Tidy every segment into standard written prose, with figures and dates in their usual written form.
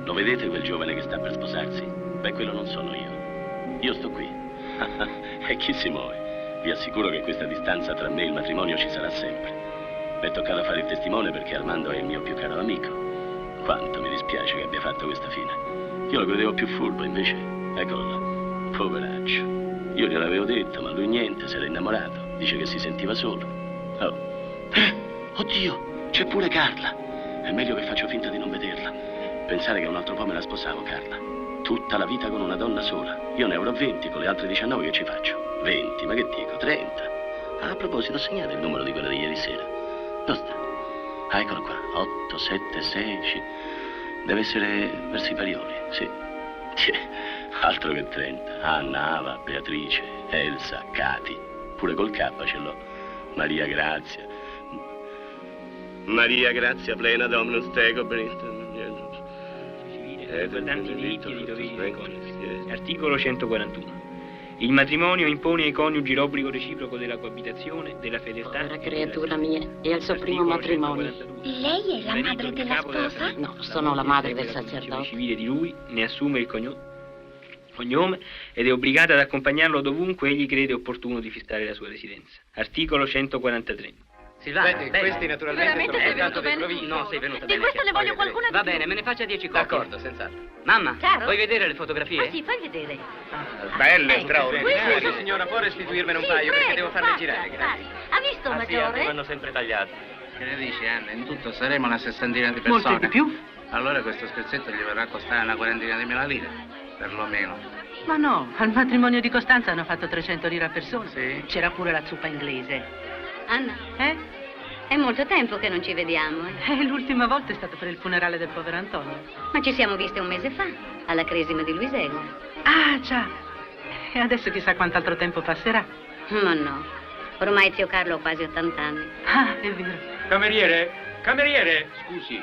Lo vedete quel giovane che sta per sposarsi? Beh, quello non sono io. Io sto qui. E chi si muove? Vi assicuro che questa distanza tra me e il matrimonio ci sarà sempre. Mi è toccato fare il testimone perché Armando è il mio più caro amico. Quanto mi dispiace che abbia fatto questa fine. Io lo credevo più furbo, invece, eccolo là. Poveraccio. Io gliel'avevo detto, ma lui niente, si era innamorato. Dice che si sentiva solo. Oh. Oddio, c'è pure Carla. È meglio che faccio finta di non vederla. Pensare che un altro po' me la sposavo, Carla. Tutta la vita con una donna sola. Io ne avrò 20, con le altre 19 che ci faccio? 20, ma che dico, 30. A proposito, segnate il numero di quella di ieri sera. Dove sta? Ah, eccolo qua. 8, 7, 16. Deve essere verso i Parioli, sì. Altro che 30. Anna, Ava, Beatrice, Elsa, Cati. Pure col K ce l'ho. Maria Grazia. Maria Grazia, plena Dominus Teco, riguardanti i diritti e i doveri dei coniugi. Articolo 141. Il matrimonio impone ai coniugi l'obbligo reciproco della coabitazione, della fedeltà. Povera creatura mia, è al suo primo matrimonio. Lei è la madre della sposa? No, sono la madre del sacerdote. Civile di lui, ne assume il cognome ed è obbligata ad accompagnarlo dovunque egli crede opportuno di fissare la sua residenza. Articolo 143. Silvana, questi naturalmente veramente sono sei venuto soltanto dei bene? provini. No, sei venuto Di bene. queste ne voglio qualcuna di Va più. bene, me ne faccia 10 copie. D'accordo, senz'altro. Mamma, Chiaro? vuoi vedere le fotografie? Ah sì, fai vedere. Belle, Ecco, straordinarie. qui. Scusi, signora, può restituirmene un Sì, paio perché prego, devo farle faccia, girare, grazie. faccia. Ha visto, Maggiore? vanno sempre tagliate. Che ne dici, Anna? In tutto saremo una sessantina di persone. Molte di più? Allora questo scherzetto gli verrà a costare una quarantina di mila lire, perlomeno. Ma no, al matrimonio di Costanza hanno fatto 300 lire a persona. Sì? C'era pure la zuppa inglese. Anna, Eh? è molto tempo che non ci vediamo, L'ultima volta è stato per il funerale del povero Antonio. Ma ci siamo viste un mese fa, alla cresima di Luisella. Ah, già. E adesso chissà quant'altro tempo passerà. Ma no, ormai zio Carlo ha quasi 80 anni. Ah, è vero. Cameriere! Cameriere! Scusi,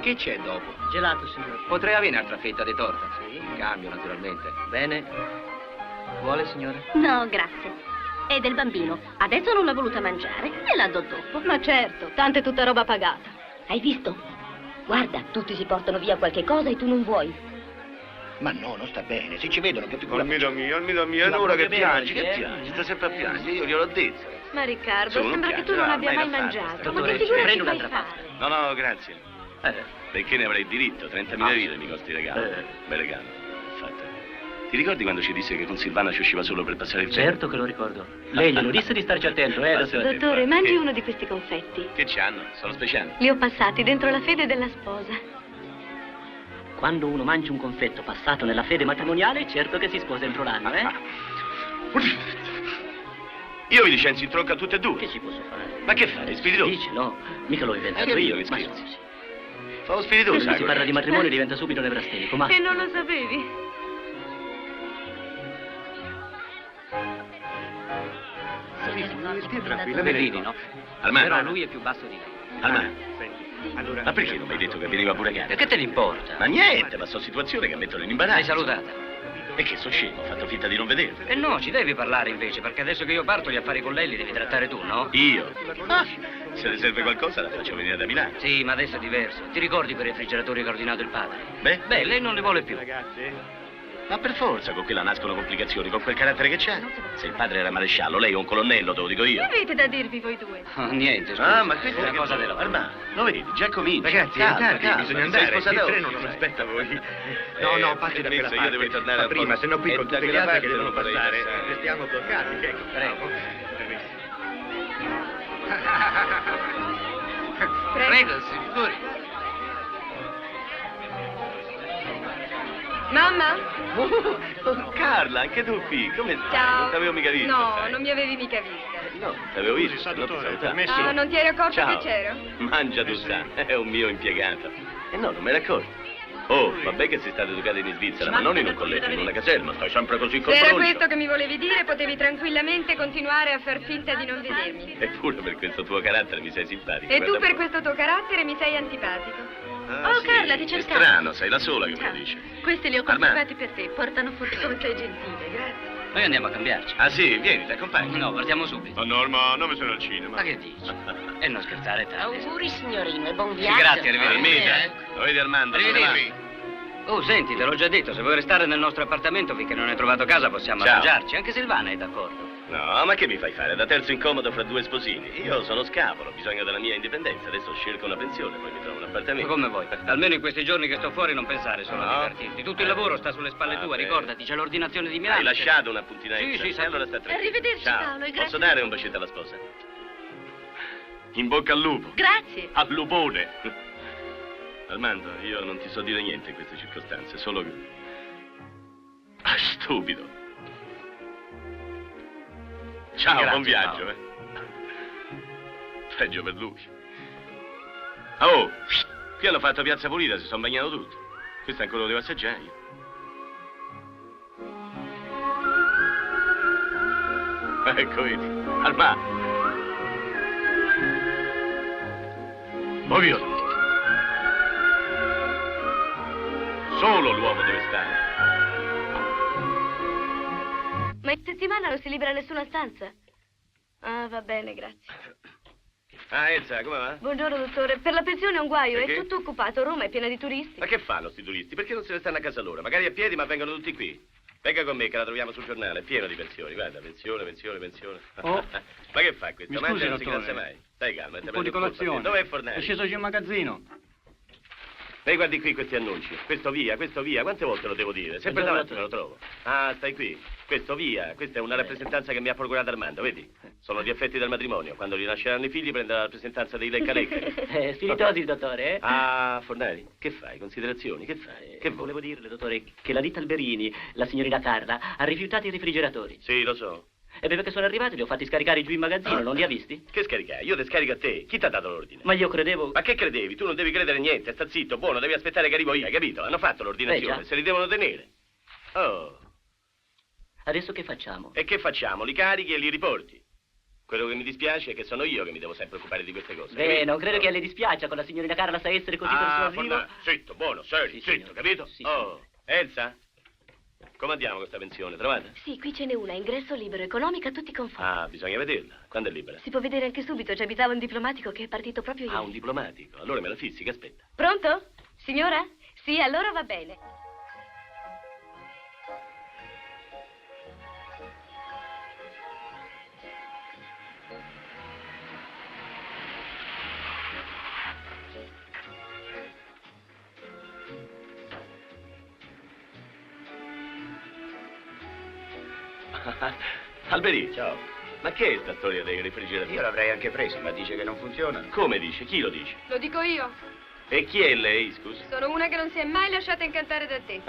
che c'è dopo? Gelato, signore. Potrei avere un'altra fetta di torta? Sì. In cambio, naturalmente. Bene. Vuole, signore? No, grazie. È del bambino. Adesso non l'ha voluta mangiare e la do dopo. Ma certo, tanto è tutta roba pagata. Hai visto? Guarda, tutti si portano via qualche cosa e tu non vuoi. Ma no, non sta bene, se ci vedono che Almeno mio, è un'ora che piangi, sta sempre a piangere, io gliel'ho detto. Ma Riccardo, Su, non sembra che tu piangere, non no, abbia ormai mai l'ha fatta, mangiato. sta Ma che Dottore, figura prendi ci fai un'altra fare? No, grazie. Perché ne avrei diritto, 30.000 lire mi costi il regalo. Bel regalo, infatti. Ti ricordi quando ci disse che con Silvana ci usciva solo per passare il tempo? Certo che lo ricordo. Lei glielo disse di starci attento, dottore. Dottore, mangi uno di questi confetti. Che c'hanno? Sono speciali. Li ho passati dentro la fede della sposa. Quando uno mangia un confetto passato nella fede matrimoniale, certo che si sposa entro l'anno, Io vi licenzio in tronco a tutte e due. Che ci posso fare? Ma che fai, spiritoso? Dice, no, mica l'ho inventato Io io. che Ma scherzi. scusi. Fa lo spiritoso. Quando si parla di matrimonio diventa subito nevrastenico, ma... E non lo sapevi? Tranquilla, Bellini, no? Armando. Però lui è più basso di lei. Armando. Allora, Ma perché non mi hai detto che veniva pure E Carla? che te ne importa? Ma niente, ma sono situazioni che mettono in imbarazzo. L'hai salutata? E che sono scemo, ho fatto finta di non vederla. E no, ci devi parlare invece, perché adesso che io parto gli affari con lei li devi trattare tu, no? Io? Ah, se le serve qualcosa la faccio venire da Milano. Sì, ma adesso è diverso. Ti ricordi quei refrigeratori che ha ordinato il padre? Beh, Lei non li vuole più. ma per forza con quella nascono complicazioni, con quel carattere che c'ha. Se il padre era maresciallo, lei è un colonnello, te lo dico io. Che avete da dirvi voi due? Oh, niente, scusa. Ah, ma questa è una cosa della Armando, lo vedi, già comincia. Ragazzi, è Calma, tardi, calma, bisogna ti andare. sei Il sposata treno oggi, non sai. aspetta voi. No, facci da quella Io parte. devo ritornare Ma al prima, posto. se no qui E con da tutte le quella altre che parte devono dovrei passare, passare. restiamo bloccati. Ecco, Prego. Prego, si figuri. Mamma? Oh, Carla, anche tu qui, come stai? Ciao. Non t'avevo mica visto. No, sai. non mi avevi mica vista. No, t'avevo visto, se no ti salutavo. Ah, non ti eri accorto Ciao. che c'ero? Mangia tu sa, è un mio impiegato. E no, non me ne accorgo. Oh, vabbè che sei stato educato in Svizzera, ma non in un collegio, in una caserma, stai sempre così Se era confronto. questo che mi volevi dire, potevi tranquillamente continuare a far finta di non vedermi. Eppure per questo tuo carattere mi sei simpatico. E tu guarda per un po'. questo tuo carattere mi sei antipatico. Ah, Oh, sì, Carla, ti è cercavo. strano, sei la sola che me lo dice. Questi li ho Armando. conservati per te, portano fortuna. Sei gentile, grazie. Noi andiamo a cambiarci. Ah sì, vieni, ti accompagno. No, partiamo subito. Oh, Norma, non mi sono al cinema. Ma che dici? E non scherzare tanto. Auguri signorino e buon Sì, viaggio. grazie, arrivederci. Armita, lo vedi Armando? Arrivederci. Oh, senti, te l'ho già detto, se vuoi restare nel nostro appartamento finché non hai trovato casa possiamo Ciao. arrangiarci. Anche Silvana è d'accordo. No, ma che mi fai fare? Da terzo incomodo fra due sposini. Io sono scapolo, ho bisogno della mia indipendenza. Adesso cerco una pensione, poi mi trovo un Ma appartamento. come vuoi. Almeno in questi giorni che sto fuori non pensare solo No. a divertirti. Tutto il lavoro sta sulle spalle tue, Vabbè. ricordati, c'è l'ordinazione di Milano. Hai lasciato una puntina Sì, extra. sì, E allora sta tranquillo. Arrivederci, Ciao. Paolo, e grazie. Posso dare un bacetto alla sposa? In bocca al lupo. Grazie. Al lupone. Armando, io non ti so dire niente in queste circostanze, solo che... Ah, stupido. Ciao, Grazie, buon viaggio, Paolo. Peggio per lui. Oh, qui hanno fatto piazza pulita, si sono bagnato tutto. Questo ancora lo devo assaggiare io. Ecco, vedi. Armando. Ovvio. Solo l'uomo deve stare. Ma in settimana non si libera nessuna stanza? Ah, va bene, grazie. Ah, Elsa, come va? Buongiorno, dottore. Per la pensione è un guaio, Perché? è tutto occupato. Roma è piena di turisti. Ma che fanno sti turisti? Perché non se ne stanno a casa loro? Magari a piedi, ma vengono tutti qui. Venga con me che la troviamo sul giornale, è pieno di pensioni. Guarda, pensione. Oh. Ma che fa questo? Mi Mangia scusi, e non si dottore. cansa mai. Stai calma, Un po' di colazione. Dov'è Fornari? È sceso giù in magazzino. Lei guardi qui questi annunci. Questo via. Quante volte lo devo dire? Sempre davanti me lo trovo. Ah, stai qui. Questo via. Questa è una rappresentanza che mi ha procurato Armando, vedi? Sono gli effetti del matrimonio. Quando gli nasceranno i figli prende la rappresentanza dei lecca-lecca. Spiritosi, dottore, eh? Ah, Fornari, che fai? Considerazioni? Che fai? Che Volevo dirle, dottore, che la ditta Alberini, la signorina Carla, ha rifiutato i refrigeratori. Sì, lo so. E dopo che sono arrivati li ho fatti scaricare giù in magazzino, non li ha visti? Che scaricai? Io te scarico a te. Chi ti ha dato l'ordine? Ma io credevo... Ma che credevi? Tu non devi credere niente, sta zitto, buono, devi aspettare che arrivo io, hai capito? Hanno fatto l'ordinazione, già. se li devono tenere. Oh, Adesso che facciamo? e che facciamo? Li carichi e li riporti. Quello che mi dispiace è che sono io che mi devo sempre occupare di queste cose. Beh, capito? non credo Oh. che le dispiaccia con la signorina Carla sa essere così Ah, persuasivo. Fornari, zitto, buono, serio, Sì, zitto, signore. capito? Sì, Oh, Elsa? Come andiamo con questa pensione? Trovata? Sì, qui ce n'è una, ingresso libero, economica, tutti conformi. Ah, bisogna vederla. Quando è libera? Si può vedere anche subito, ci abitava un diplomatico che è partito proprio ieri. Ah, un diplomatico. Allora me la fissi, che aspetta. Pronto? Signora? Sì, allora va bene. Alberi, ciao. Ma che è sta storia dei refrigeratori? Io l'avrei anche preso, ma dice che non funziona. Come dice? Chi lo dice? Lo dico io. E chi è lei, scusi? Sono una che non si è mai lasciata incantare da te.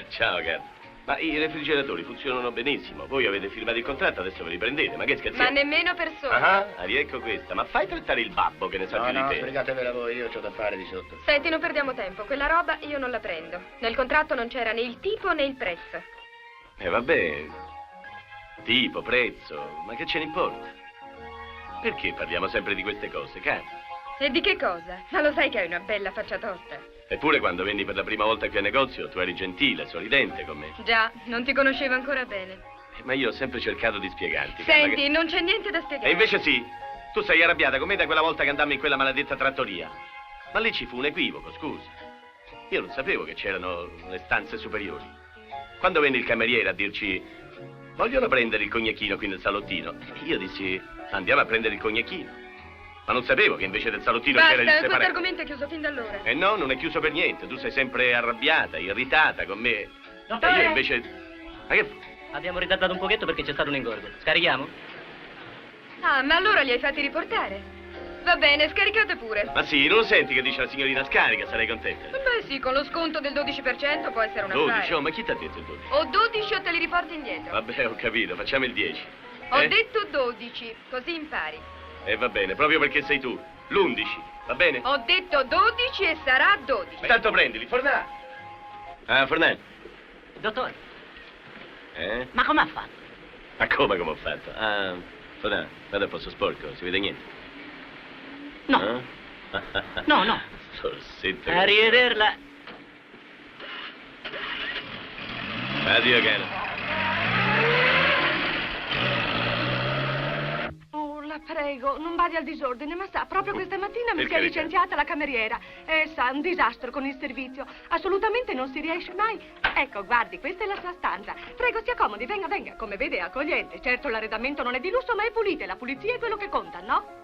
Ciao, cara. Ma i refrigeratori funzionano benissimo. Voi avete firmato il contratto, adesso ve li prendete. Ma che scherziamo? Ma nemmeno persone. Ah, riecco questa. Ma fai trattare il babbo che ne sa No, più no, di te. sbrigatevela voi, io ho da fare di sotto. Senti, non perdiamo tempo. Quella roba io non la prendo. Nel contratto non c'era né il tipo né il prezzo. Vabbè. Tipo, prezzo. Ma che ce ne importa? Perché parliamo sempre di queste cose, caro? E di che cosa? Ma lo sai che hai una bella faccia tosta? Eppure quando venni per la prima volta qui al negozio tu eri gentile, sorridente con me. Già, non ti conoscevo ancora bene. Ma io ho sempre cercato di spiegarti. Carla, Senti, non c'è niente da spiegare. E invece sì. Tu sei arrabbiata con me da quella volta che andammo in quella maledetta trattoria. Ma lì ci fu un equivoco, scusa. Io non sapevo che c'erano le stanze superiori. Quando venne il cameriere a dirci vogliono prendere il cognacchino qui nel salottino, io dissi andiamo a prendere il cognacchino. Ma non sapevo che invece del salottino c'era il Basta, separato. questo argomento è chiuso fin da allora. No, non è chiuso per niente. Tu sei sempre arrabbiata, irritata con me. E Dottore! io invece... Ma che... Abbiamo ritardato un pochetto perché c'è stato un ingorgo. Scarichiamo? Ah, ma allora li hai fatti riportare? Va bene, scaricate pure. Ma sì, non lo senti che dice la signorina scarica, sarei contenta. Beh sì, con lo sconto del 12% può essere una 12, oh, ma chi ti ha detto il 12? O 12 o te li riporti indietro. Vabbè, ho capito, facciamo il 10. Ho detto 12, così impari. Va bene, proprio perché sei tu. L'11, va bene? Ho detto 12 e sarà 12. Tanto prendili, Fornà. Ah, Fornà. Dottore, Ma come ha fatto? Ma come ho fatto? Ah, Fornà, vado a posto sporco, si vede niente? No. Ah? No, no. Sorsetto. arrivederla. Addio, caro. Oh, la prego, non vada al disordine, ma sa, proprio questa mattina mi Per si è carità. licenziata la cameriera. Sa, un disastro con il servizio. Assolutamente non si riesce mai. Ecco, guardi, questa è la sua stanza. Prego, si accomodi, venga, venga. Come vede è accogliente. Certo, l'arredamento non è di lusso, ma è pulito e la pulizia è quello che conta, no?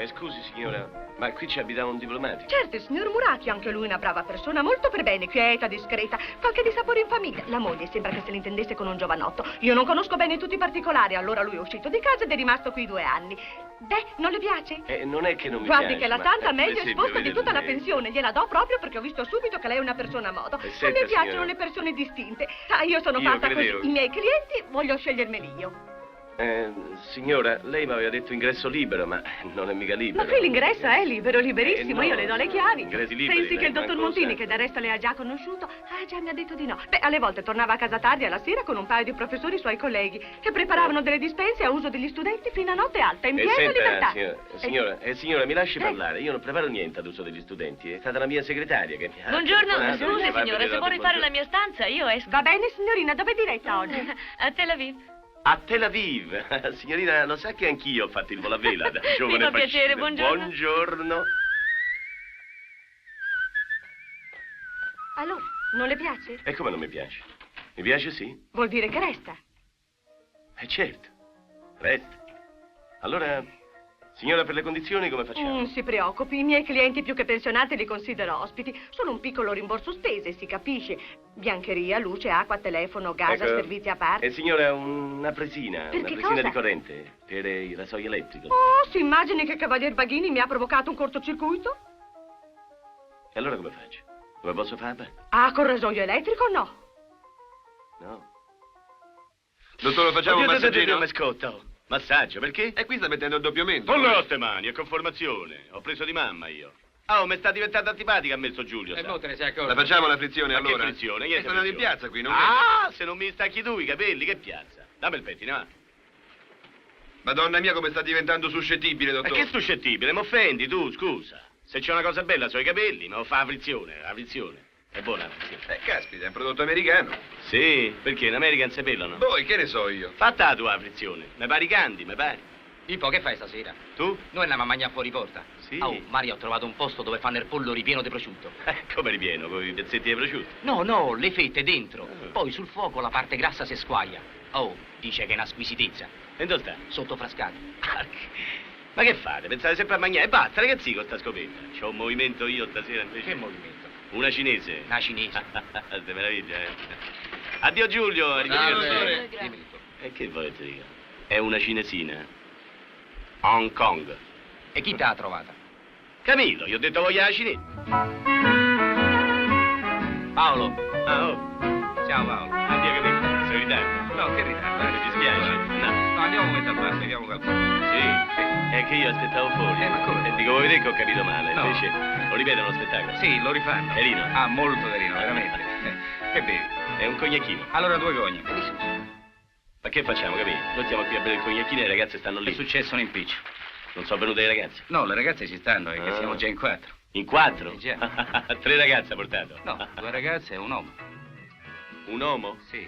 Scusi, signora, ma qui ci abitava un diplomatico. Certo, il signor Murati, anche lui una brava persona, molto per bene, quieta, discreta, fa anche di sapore in famiglia. La moglie sembra che se l'intendesse con un giovanotto. Io non conosco bene tutti i particolari, allora lui è uscito di casa ed è rimasto qui 2 anni. Beh, non le piace? Non è che non mi Guardi piace, che la ma, stanza per meglio esempio, esposta di vede tutta la lei. pensione. Gliela do proprio perché ho visto subito che lei è una persona a modo. Non senta, mi piacciono signora. le persone distinte. Sa, io sono Io fatta credevo- così. I miei clienti voglio scegliermeli io. Signora, lei mi aveva detto ingresso libero, ma non è mica libero. Ma qui l'ingresso è libero, liberissimo, no, io le do le chiavi. ingressi liberi, Pensi che il ma dottor cosa? Montini, che del resto le ha già conosciuto, già mi ha detto di no. Beh, alle volte tornava a casa tardi alla sera con un paio di professori suoi colleghi che preparavano delle dispense a uso degli studenti fino a notte alta, in piena libertà. Signora, mi lasci parlare. Io non preparo niente ad uso degli studenti. È stata la mia segretaria che mi ha... Buongiorno, telefonato, scusi mi fa signora, vedere se vuole buongiorno. rifare la mia stanza io esco. Va bene, signorina, dove è diretta oggi? A Tel Aviv. A Tel Aviv. Signorina, lo sa che anch'io ho fatto il volo a vela da giovane fa piacere, fascista. buongiorno. Buongiorno. Allora, non le piace? E come non mi piace? Mi piace sì. Vuol dire che resta. Certo. Resta. Allora, signora, per le condizioni come facciamo? Non si preoccupi, i miei clienti più che pensionati li considero ospiti. Solo un piccolo rimborso spese, si capisce. Biancheria, luce, acqua, telefono, gas, Ecco, servizi a parte. signora, una presina. Per Una che presina cosa? di corrente. Per il rasoio elettrico. Oh, si immagini che Cavalier Baghini mi ha provocato un cortocircuito? E allora come faccio? Come posso fare? Ah, col rasoio elettrico no. No. Dottore, facciamo un massaggino? Mi scotta. Massaggio, perché? E qui sta mettendo il doppio mento. Non le ho ste mani, è conformazione. Ho preso di mamma io. Oh, mi sta diventando antipatica a me sto Giulio. E sa. mo te ne sei accorto. La facciamo la frizione Ma allora? che frizione? E Niente sta andando in frizione. piazza qui, non Ah, se non mi stacchi tu i capelli, che piazza? Dammi il pettine, va. Madonna mia, come sta diventando suscettibile, Ma dottore. che suscettibile? Mi offendi tu, scusa. Se c'è una cosa bella sui capelli, mi fa la frizione, la frizione. È buona la frizione. Caspita, è un prodotto americano. Sì, perché in America non si pelano. Poi, che ne so io? Fatta la tua frizione. Mi pari i candi, mi pari. Pippo, che fai stasera? Tu? Noi andiamo a mangiare fuori porta. Sì. Oh, Mario, ho trovato un posto dove fanno il pollo ripieno di prosciutto. Come ripieno, con i pezzetti di prosciutto? No, no, le fette dentro. Poi sul fuoco la parte grassa si squaglia. Oh, dice che è una squisitezza. E dove sta? Sotto frascato. Ma che fate? Pensate sempre a mangiare? E basta, ragazzi, con sta scopetta. C'ho un movimento io stasera invece. Che movimento? Una cinese. Una cinese. Che meraviglia, eh? Addio Giulio, arrivederci. dottore. Dimmi tutto. E che volete dire? È una cinesina. Hong Kong. E chi te l'ha trovata? Camillo, gli ho detto voglio la cinese. Paolo, Ah, oh. Ciao Paolo. Addio, capito? Sei in ritardo. No, che ritardo. Mi dispiace. No. No, andiamo un momento al bar, beviamo qualcosa. Sì, è che io aspettavo fuori. Ma come? E dico, vuoi vedere che ho capito male? No. Invece, lo ripetono lo spettacolo? Sì, lo rifanno. Carino? Ah, molto carino, veramente. Che bevi? È un cognacchino. Allora 2 cogni. Ma che facciamo, capito? Noi stiamo qui a bere il cognacchino e le ragazze stanno È lì. successo un impiccio. Non sono venute le ragazze. No, le ragazze ci stanno, è che siamo già in 4. In 4? Eh già. 3 ragazze ha portato? No, 2 ragazze e un uomo. Un uomo? Sì.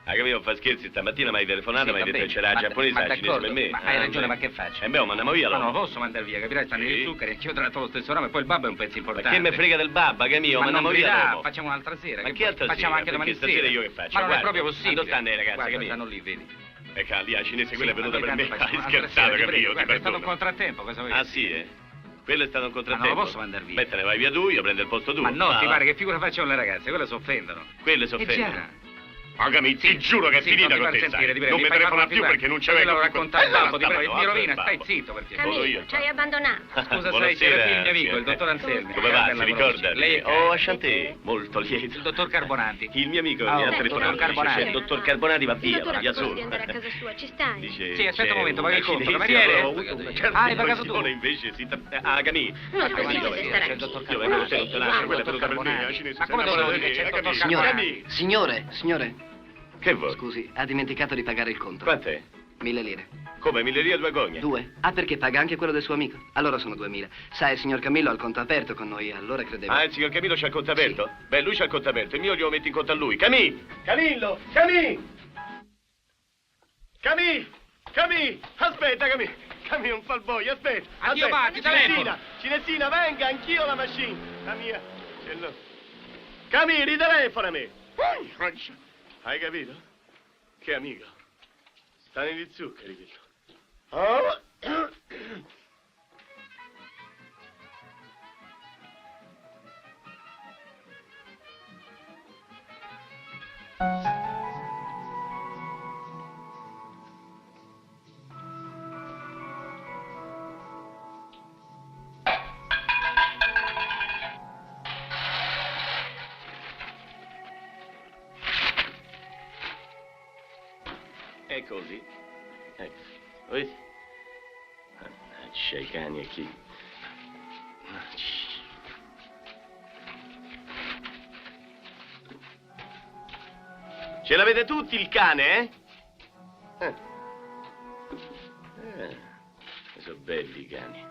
Ah, capito, fa scherzi, stamattina mi hai telefonato, Sì, mi hai va detto bene, che c'era la giapponese, ma la cinese d'accordo, per me. ma hai ragione, ma che faccio? Beh, ma andiamo via Ma allora. non lo posso mandare via, capirai? Stanno Sì. gli zuccheri, anch'io tratto lo stesso nome, poi il babbo è un pezzo Ma importante. che me frega del babba, che mio? Ma Ma non andiamo via gridare, dopo. facciamo un'altra sera. Ma che altra facciamo sera? anche domani Perché stasera sera. io che faccio? Ma non è Guarda, proprio possibile. dove stanno le ragazze, Guarda, capito? stanno lì, vedi. Ecco, lì la cinese quella è Sì, venuta ma per noi me, tanto hai facciamo un'altra scherzato, sera, ti capito? prego. Ti Guarda, è stato un perdono. contrattempo, cosa vuoi? Ah, sì, eh? Quello è stato un contrattempo. Ma non lo posso mandare via. Beh, te ne vai via tu, io prendo il posto tuo. Ma no, Va, ti va. pare che figura facciano le ragazze? Quelle si offendono. Quelle si Eh offendono. già. Pagami, ti giuro che è Sì, finita non ti con far te, sentire, sai. ti prego, Non mi mi fai telefona fare più una perché non c'è figura. vengo Lo racconta il babbo, ti prego, mi rovina, babbo. stai zitto perché... Sono io. Camillo, ci hai abbandonato. Scusa, sai, Buonasera, c'era qui il mio amico, signor. il dottor Anselmi. Come va? Bella Si conosci. ricorda? Lei è Oh, a Chanté, molto il lieto. dottor Carbonanti. Il mio amico Ah, mi ha oh, telefonato. dottor Carbonati. Dice, il dottor Carbonati va via, va via solo. di andare a casa sua, ci stai? Dice, Sì, aspetta c'è un momento, una paga il conto. cinese, Cameriere? avevo avuto una certa Ah, hai pagato tu? impressione, invece si ah, Camì. No, Ma scusi, come deve no, stare c'è il qui. dottor Io vengo Carbonati. tutte le lascio, quella è dottor venuta per me, la Carbonati. cinese. Ma come si devo innamora dire di c'è il lei, dottor Camì. Carbonati? Signore, Che vuoi? scusi, ha dimenticato di pagare il conto. Quant'è? 1000 lire. Come, 1000 lire 2 gogne? 2. Ah, perché paga anche quello del suo amico? Allora sono 2000. Sai, il signor Camillo ha il conto aperto con noi, allora credevo... Ah, il signor Camillo c'ha il conto aperto? Beh, lui c'ha il conto aperto, il mio glielo metto in conto a lui. Camì! Camillo! Camì! Camì! Camì! Aspetta, Camì! Camì, non fa il boia, aspetta! Addio, aspetta. Marco, telefono. Cinesina, venga, anch'io la machine! La mia... ce l'ho. Camì, ritelefonami! a me! Hai capito? Che amico? Sta negli zuccheri, quello. Oh. È così. Ecco. Vedi? Mannaggia i cani e chi... Ce l'avete tutti il cane, eh? Sono belli i cani.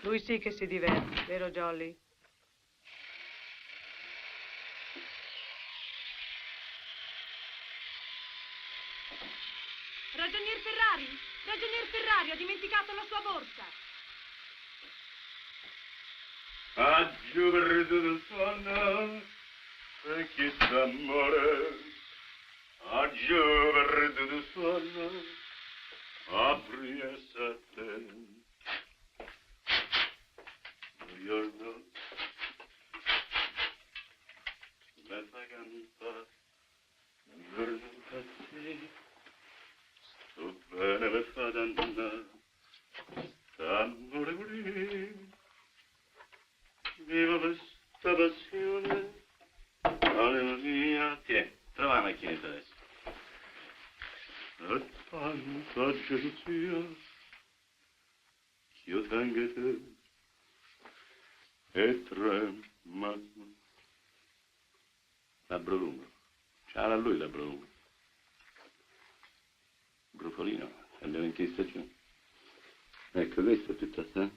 Lui sì che si diverte, vero Jolly? Ragionier Ferrari! Ragionier Ferrari, ha dimenticato la sua borsa! A giovere del sonno, e chissà amore, a giovere del sonno, apri e sette. Buongiorno, bella vacanza, buongiorno a te, sto bene per fare andare, amore qui. Viva questa passione, anima mia. Tieni, trova la macchinetta adesso. E tanta gelosia, che io tengo te, e trema. Labbro lungo. C'ha lui labbro lungo. Brufolino, abbiamo in che stagione. Ecco, questo è tutto sta.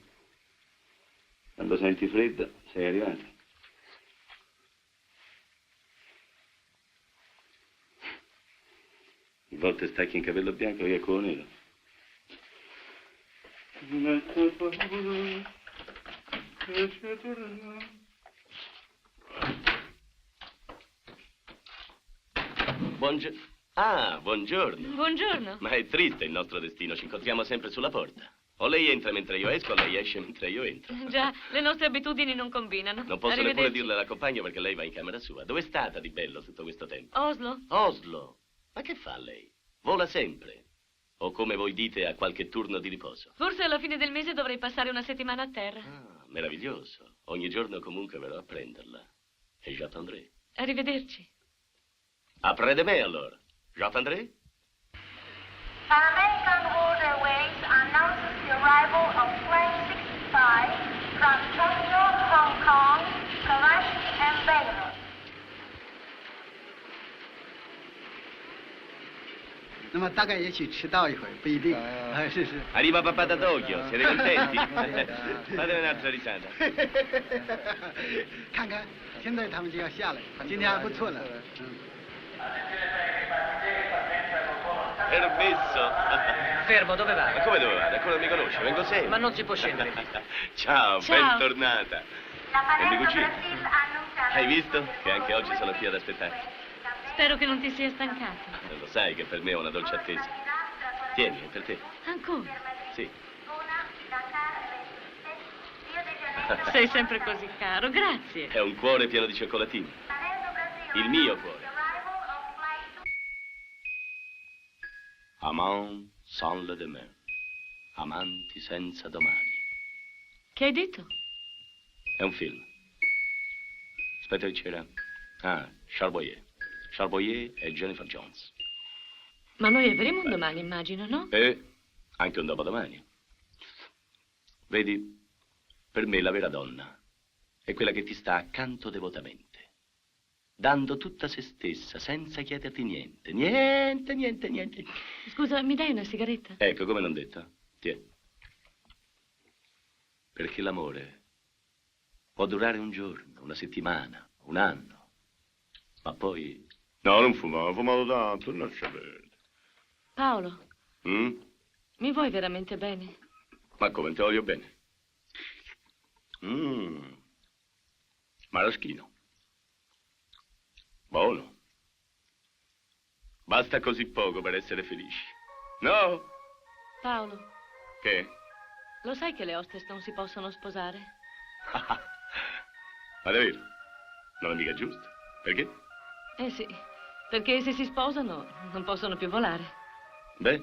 Quando senti fredda, sei arrivato. A volte stacchi in capello bianco che è quello nero. Ah, buongiorno. Buongiorno. Ma è triste il nostro destino, ci incontriamo sempre sulla porta. O lei entra mentre io esco, o lei esce mentre io entro. Già, le nostre abitudini non combinano. Non posso neppure Arrivederci. dirle alla compagna perché lei va in camera sua. Dove è stata di bello tutto questo tempo? Oslo. Oslo. Ma che fa lei? Vola sempre? O come voi dite, ha qualche turno di riposo? Forse alla fine del mese dovrei passare una settimana a terra. Ah, meraviglioso. Ogni giorno comunque verrò a prenderla. E j'attendrai. Arrivederci. Après demain, allora. J'attendrai? American Waterways announces the arrival of Plane 65 from Tokyo, Hong Kong, Karachi, and Beirut.那么大概也许迟到一会儿，不一定。是是。 Arriva papà da Tokyo, siete contenti? Fatemi un'altra risata. 看看，现在他们就要下来，今天还不错了。 Permesso. Fermo, dove vai? Ma come dove vado? Ancora non mi conosce, vengo sempre. Ma non si può scendere. Ciao, Ciao. bentornata. E mi cucina. Hai visto che anche oggi sono qui ad aspettare? Spero che non ti sia stancato. Lo sai che per me è una dolce attesa. Tieni, è per te. Ancora? Sì. Sei sempre così caro, grazie. È un cuore pieno di cioccolatini. Il mio cuore. Amant sans le demain. Amanti senza domani. Che hai detto? È un film. Aspetta che c'era. Ah, Charles Boyer e Jennifer Jones. Ma noi avremo un domani, immagino, no? E anche un dopodomani. Vedi, per me la vera donna è quella che ti sta accanto devotamente, dando tutta se stessa, senza chiederti niente. Niente. Scusa, mi dai una sigaretta? Ecco, come non detto. Tieni. Perché l'amore può durare un giorno, una settimana, un anno. Ma poi... No, non fumavo, fumavo tanto, non lascia perdere. Paolo, Mm? mi vuoi veramente bene? Ma come, te voglio bene? Maraschino. Buono. Basta così poco per essere felici. No? Paolo, Che? lo sai che le hostess non si possono sposare? Ma davvero? Non è mica giusto. Perché? Eh sì, perché se si sposano non possono più volare. Beh,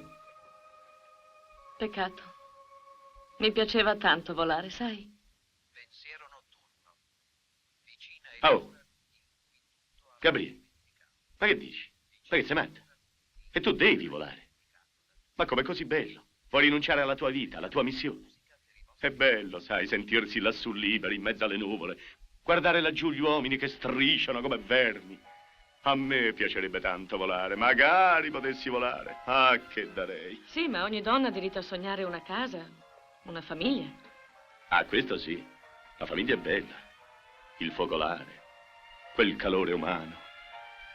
Peccato. Mi piaceva tanto volare, sai? oh. Gabriele, ma che dici? Ma che sei matta? E tu devi volare. Ma com'è così bello? Vuoi rinunciare alla tua vita, alla tua missione? È bello, sai, sentirsi lassù liberi, in mezzo alle nuvole, guardare laggiù gli uomini che strisciano come vermi. A me piacerebbe tanto volare, magari potessi volare. Ah, che darei. Sì, ma ogni donna ha diritto a sognare una casa, una famiglia. Ah, questo sì. La famiglia è bella. Il focolare, quel calore umano.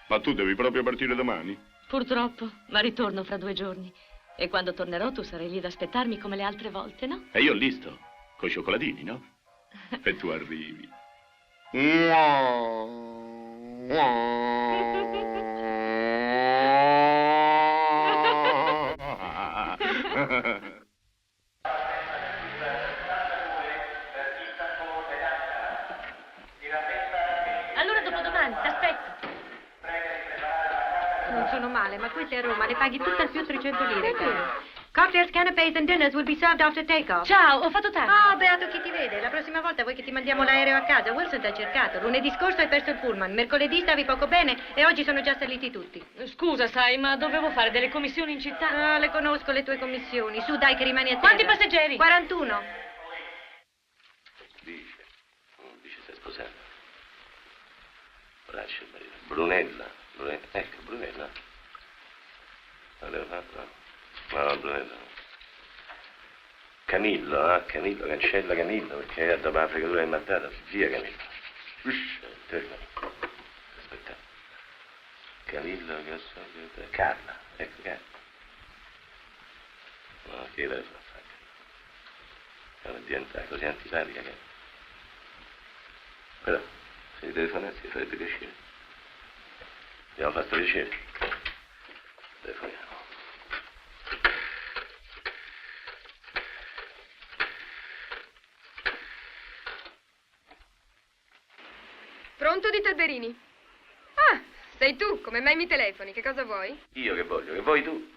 Ma tu devi proprio partire domani? Purtroppo, ma ritorno fra 2 giorni. E quando tornerò tu sarai lì ad aspettarmi come le altre volte, no? E io lì sto, coi cioccolatini, no? E tu arrivi. Allora dopodomani, t'aspetto. Non sono male, ma queste a Roma le paghi tutte al più 300 lire, cara. Cocktails, canapés and dinners will be served after take-off. Ciao, ho fatto tardi. Oh, beato chi ti vede. La prossima volta vuoi che ti mandiamo l'aereo a casa? Wilson ti ha cercato. Lunedì scorso hai perso il pullman. Mercoledì stavi poco bene e oggi sono già saliti tutti. Scusa, sai, ma dovevo fare delle commissioni in città. Ah, le conosco le tue commissioni. Su, dai, che rimani a terra. Quanti passeggeri? 41. Dice si è sposata. Lascia il marito. Brunella. Ecco, Brunella. La devo fare? No, Brunella. Camillo, Camillo, cancella Camillo, perché è dopo la fregatura del mandato. Via Camillo. Aspetta. Camillo, che so, Carla, ecco Carla. No, che deve fare? Non diventa così antipatica che... Però, se telefonassi farebbe piacere. Abbiamo fatto piacere. Telefoniamo. Pronto di Talberini? Ah, sei tu, come mai mi telefoni? Che cosa vuoi? Io che voglio? Che vuoi tu?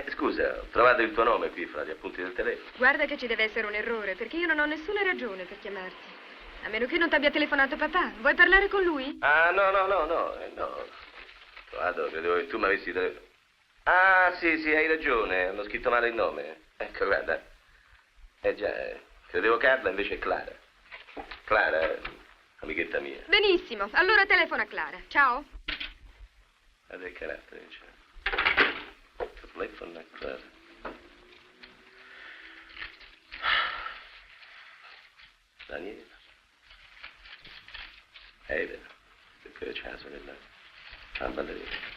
Scusa, ho trovato il tuo nome qui fra gli appunti del telefono. Guarda che ci deve essere un errore, perché io non ho nessuna ragione per chiamarti. A meno che non ti abbia telefonato papà. Vuoi parlare con lui? Ah, no. Ho trovato, credevo che tu mi avessi telefonato. Ah, sì, hai ragione, hanno scritto male il nome. Ecco, guarda. Già, credevo Carla, invece è Clara. Clara, amichetta mia. Benissimo, allora telefona a Clara. Ciao. Ha del carattere, cioè. Telefona a Clara. Daniela. È vero, perché c'è la sorella. La ballerina.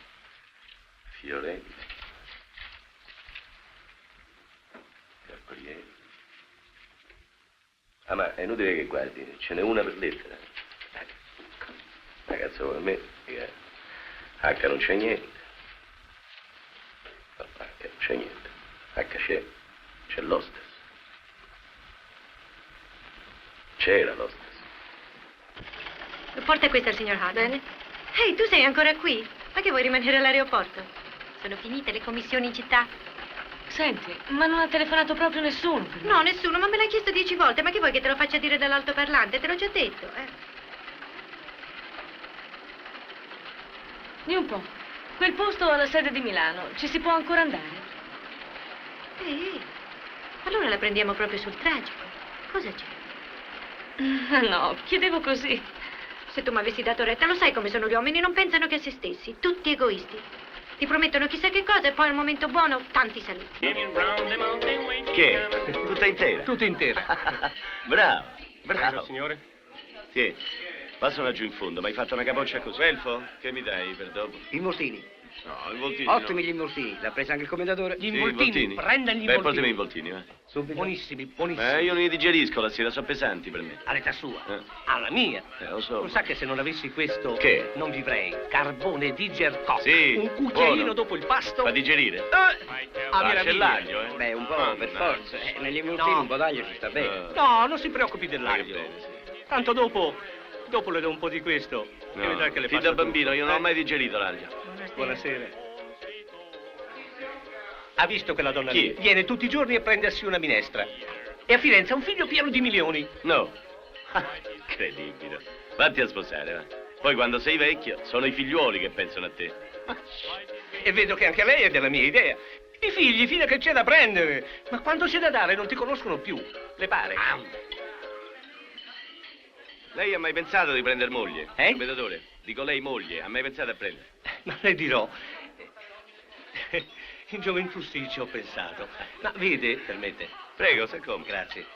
Fiorella. Carcolieri. Ah, ma è inutile che guardi, ce n'è una per lettera. Ragazzo come me, H non c'è niente. No, H non c'è niente. H c'è l'hostess. C'era l'hostess. Porta questa al signor Hardman. Bene. Ehi, tu sei ancora qui? Ma che vuoi rimanere all'aeroporto? Sono finite le commissioni in città? Senti, ma non ha telefonato proprio nessuno? No, nessuno, ma me l'ha chiesto 10 volte. Ma che vuoi che te lo faccia dire dall'altoparlante? Te l'ho già detto, Di un po'. Quel posto alla sede di Milano. Ci si può ancora andare? Ehi, allora la prendiamo proprio sul tragico. Cosa c'è? No, chiedevo così. Se tu mi avessi dato retta, lo sai come sono gli uomini, non pensano che a se stessi, tutti egoisti. Ti promettono chissà che cosa e poi al momento buono tanti saluti. Che? Tutta intera? Tutta intera. Bravo. signore? Sì, passa laggiù in fondo, mi hai fatto una capoccia così. Elfo, che mi dai per dopo? Involtini. No, involtini. Ottimi gli involtini. L'ha presa anche il commendatore? Gli involtini, prenda gli Beh, involtini. portami involtini, va. Subito. Buonissimi, buonissimi. Io non li digerisco la sera, sono pesanti per me. All'età sua. Eh. Alla mia. Lo so. Non sa che se non avessi questo... Che? Non vivrei. Carbone di Gercoc. Sì, Un cucchiaino buono. dopo il pasto. Fa digerire. A c'è meraviglia. l'aglio, Beh, un po' Mamma per mia. forza. Negli involtini No. un po' d'aglio ci sta bene. No, non si preoccupi Che dell'aglio. bene, sì. Tanto dopo le do un po' di questo. E vedrà che le fin faccio da bambino tutto. io non ho mai digerito l'aglio. Buonasera. Ha visto quella donna Chi? lì? Viene tutti i giorni a prendersi una minestra. E a Firenze ha un figlio pieno di milioni. No. Incredibile. Vatti a sposare, va. Poi quando sei vecchio, sono i figliuoli che pensano a te. E vedo che anche lei è della mia idea. I figli, fino a che c'è da prendere. Ma quando c'è da dare non ti conoscono più. Le pare? Lei ha mai pensato di prendere moglie? Eh? Commendatore, dico lei moglie, ha mai pensato a prendere? Ma le dirò. In gioventù sì, ci ho pensato. Ma vede, permette. Prego, se come. Grazie.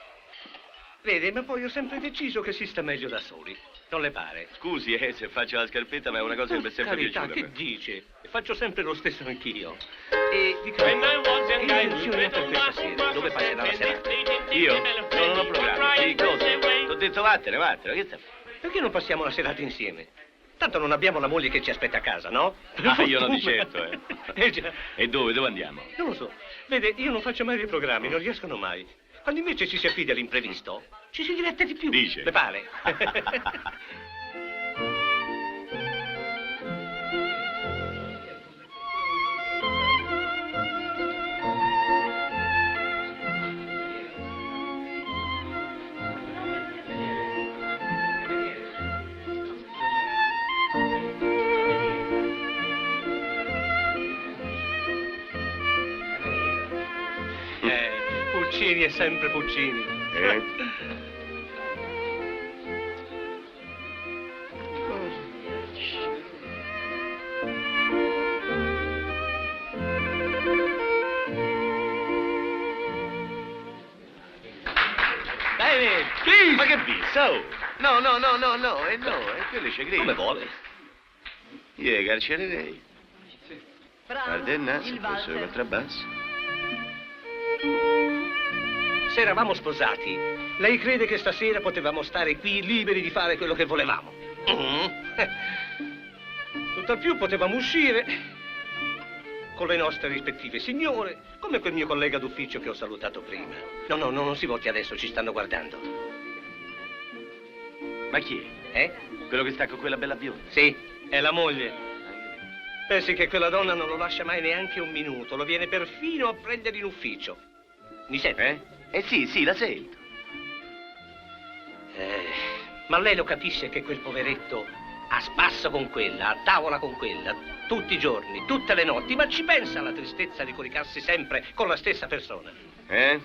Vede, ma poi ho sempre deciso che si sta meglio da soli. Non le pare? Scusi, se faccio la scarpetta, ma è una cosa che mi è sempre Carità, piaciuta. che dice? Faccio sempre lo stesso anch'io. E dica, che intenzione ha per questa sera? Dove passerà la serata? Io? Non ho programma. Sì, cosa? Ti ho detto vattene, che stai? Perché non passiamo la serata insieme? Tanto non abbiamo la moglie che ci aspetta a casa, no? Ah, io no di certo, Già. E dove andiamo? Non lo so. Vede, io non faccio mai dei programmi, non riescono mai. Quando invece ci si affida all'imprevisto, ci si diverte di più. Dice. Le pare? Puccini è sempre Puccini. Bene, bis! Ma che bis? Oh! No, quello c'è credo. Come vuole? Io carcererei. Guarda il naso, professore contrabbasso. Se eravamo sposati, lei crede che stasera potevamo stare qui liberi di fare quello che volevamo? Tutt'al più potevamo uscire con le nostre rispettive signore, come quel mio collega d'ufficio che ho salutato prima. No, non si volti adesso, ci stanno guardando. Ma chi è? Quello che sta con quella bella bionda? Sì, è la moglie. Pensi che quella donna non lo lascia mai neanche un minuto, lo viene perfino a prendere in ufficio. Mi sente? Sì, la sento. Ma lei lo capisce che quel poveretto a spasso con quella, a tavola con quella, tutti i giorni, tutte le notti, ma ci pensa alla tristezza di coricarsi sempre con la stessa persona? E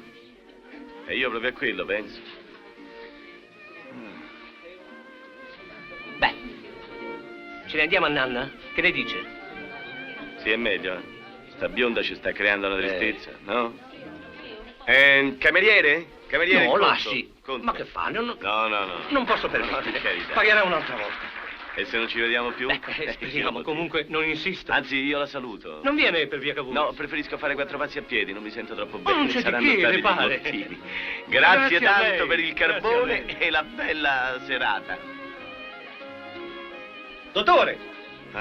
io proprio a quello penso. Beh, ce ne andiamo a Nanna? Che ne dice? Sì, è meglio. Sta bionda ci sta creando una tristezza, no? Cameriere? Cameriere? No, conto, lasci. conto. Ma che fa? No. Non posso per permettere. carità. Pagherà un'altra volta. E se non ci vediamo più? Speriamo, comunque non insisto. Anzi, io la saluto. Non viene per via Cavour? No, preferisco fare 4 passi a piedi, non mi sento troppo bene. non c'è di Saranno che, stati le pare. dei motivi. Grazie Grazie a tanto lei. per il Grazie a carbone lei. e la bella serata. Dottore,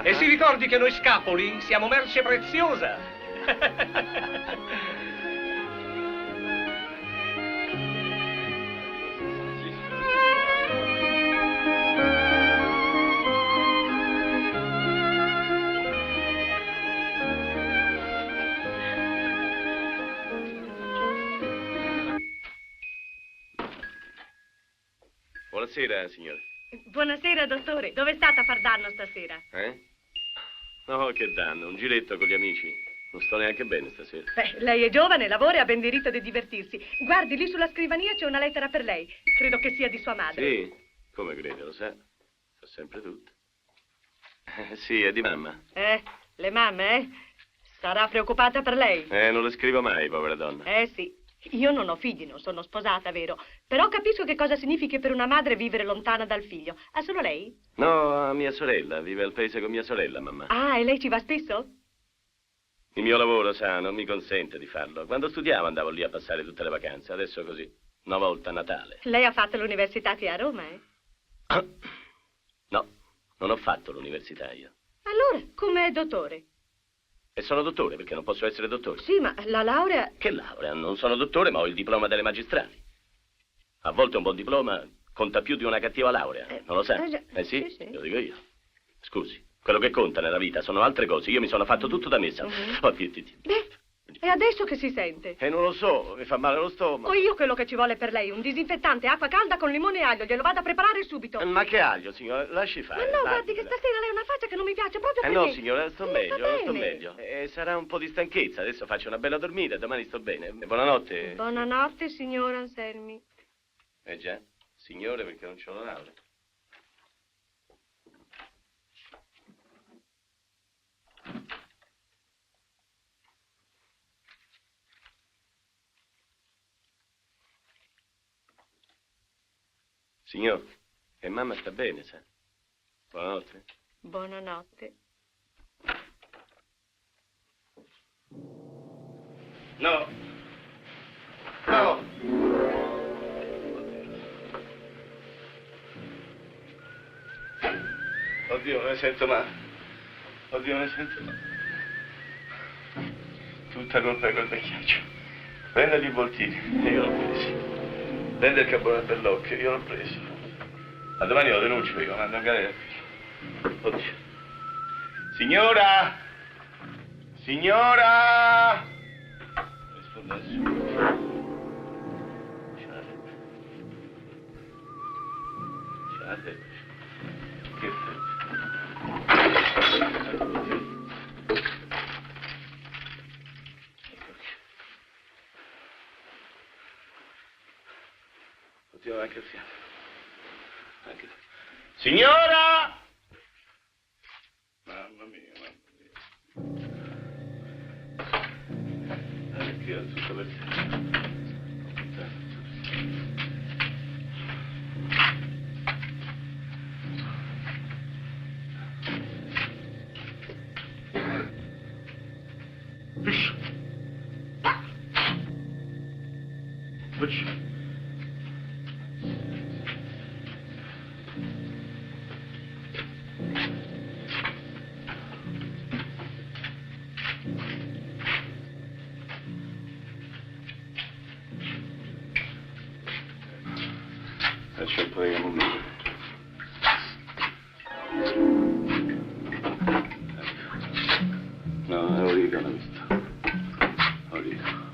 e si ricordi che noi scapoli siamo merce preziosa. Buonasera, signore. Buonasera, dottore. Dove è stata a far danno stasera? No, che danno, un giretto con gli amici. Non sto neanche bene stasera. Beh, lei è giovane, lavora e ha ben diritto di divertirsi. Guardi, lì sulla scrivania c'è una lettera per lei. Credo che sia di sua madre. Sì, come crede, lo sa. Sa sempre tutto. Sì, è di mamma. Le mamme, Sarà preoccupata per lei? Non le scrivo mai, povera donna. Sì. Io non ho figli, non sono sposata, vero? Però capisco che cosa significhi per una madre vivere lontana dal figlio. Ha solo lei? No, mia sorella. Vive al paese con mia sorella, mamma. Ah, e lei ci va spesso? Il mio lavoro, sa, non mi consente di farlo. Quando studiavo andavo lì a passare tutte le vacanze. Adesso così, una volta a Natale. Lei ha fatto l'università qui a Roma, No, non ho fatto l'università io. Allora, come dottore? E sono dottore, perché non posso essere dottore. Sì, ma la laurea... Che laurea? Non sono dottore, ma ho il diploma delle magistrali. A volte un buon diploma conta più di una cattiva laurea, non lo sa? Sì, sì. lo dico io. Scusi, quello che conta nella vita sono altre cose. Io mi sono fatto tutto da me, sa. Beh, e adesso che si sente? Non lo so, mi fa male lo stomaco. Ho io quello che ci vuole per lei, un disinfettante, acqua calda con limone e aglio, glielo vado a preparare subito. Ma che aglio, signora? Lasci fare. Ma no, guardi che stasera lei ha una faccia che non mi piace proprio per no, niente. signora, sto Non meglio, sta sto bene. meglio. Sarà un po' di stanchezza, adesso faccio una bella dormita, domani sto bene. Buonanotte. Buonanotte, signor Anselmi. Già, signore, perché non c'ho la laurea. Signor, che mamma sta bene, sa? Buonanotte. Buonanotte. No. No. Oddio, me ne sento male. Oddio, me ne sento male. Tutta colpa di quel vecchiaccio. Prenda gli voltini, e io l'ho presi. Prende il carbone per l'occhio, io l'ho preso. A domani lo denuncio io, mando in galera. Oddio. Signora! Signora! Risponde nessuno. Scusate. Che Oddio, anche il fiato. Anche... Signora! Mamma mia, mamma mia. Anche io tutto per te. Faccio un po' di camomilla. No, è origano questo. Origano.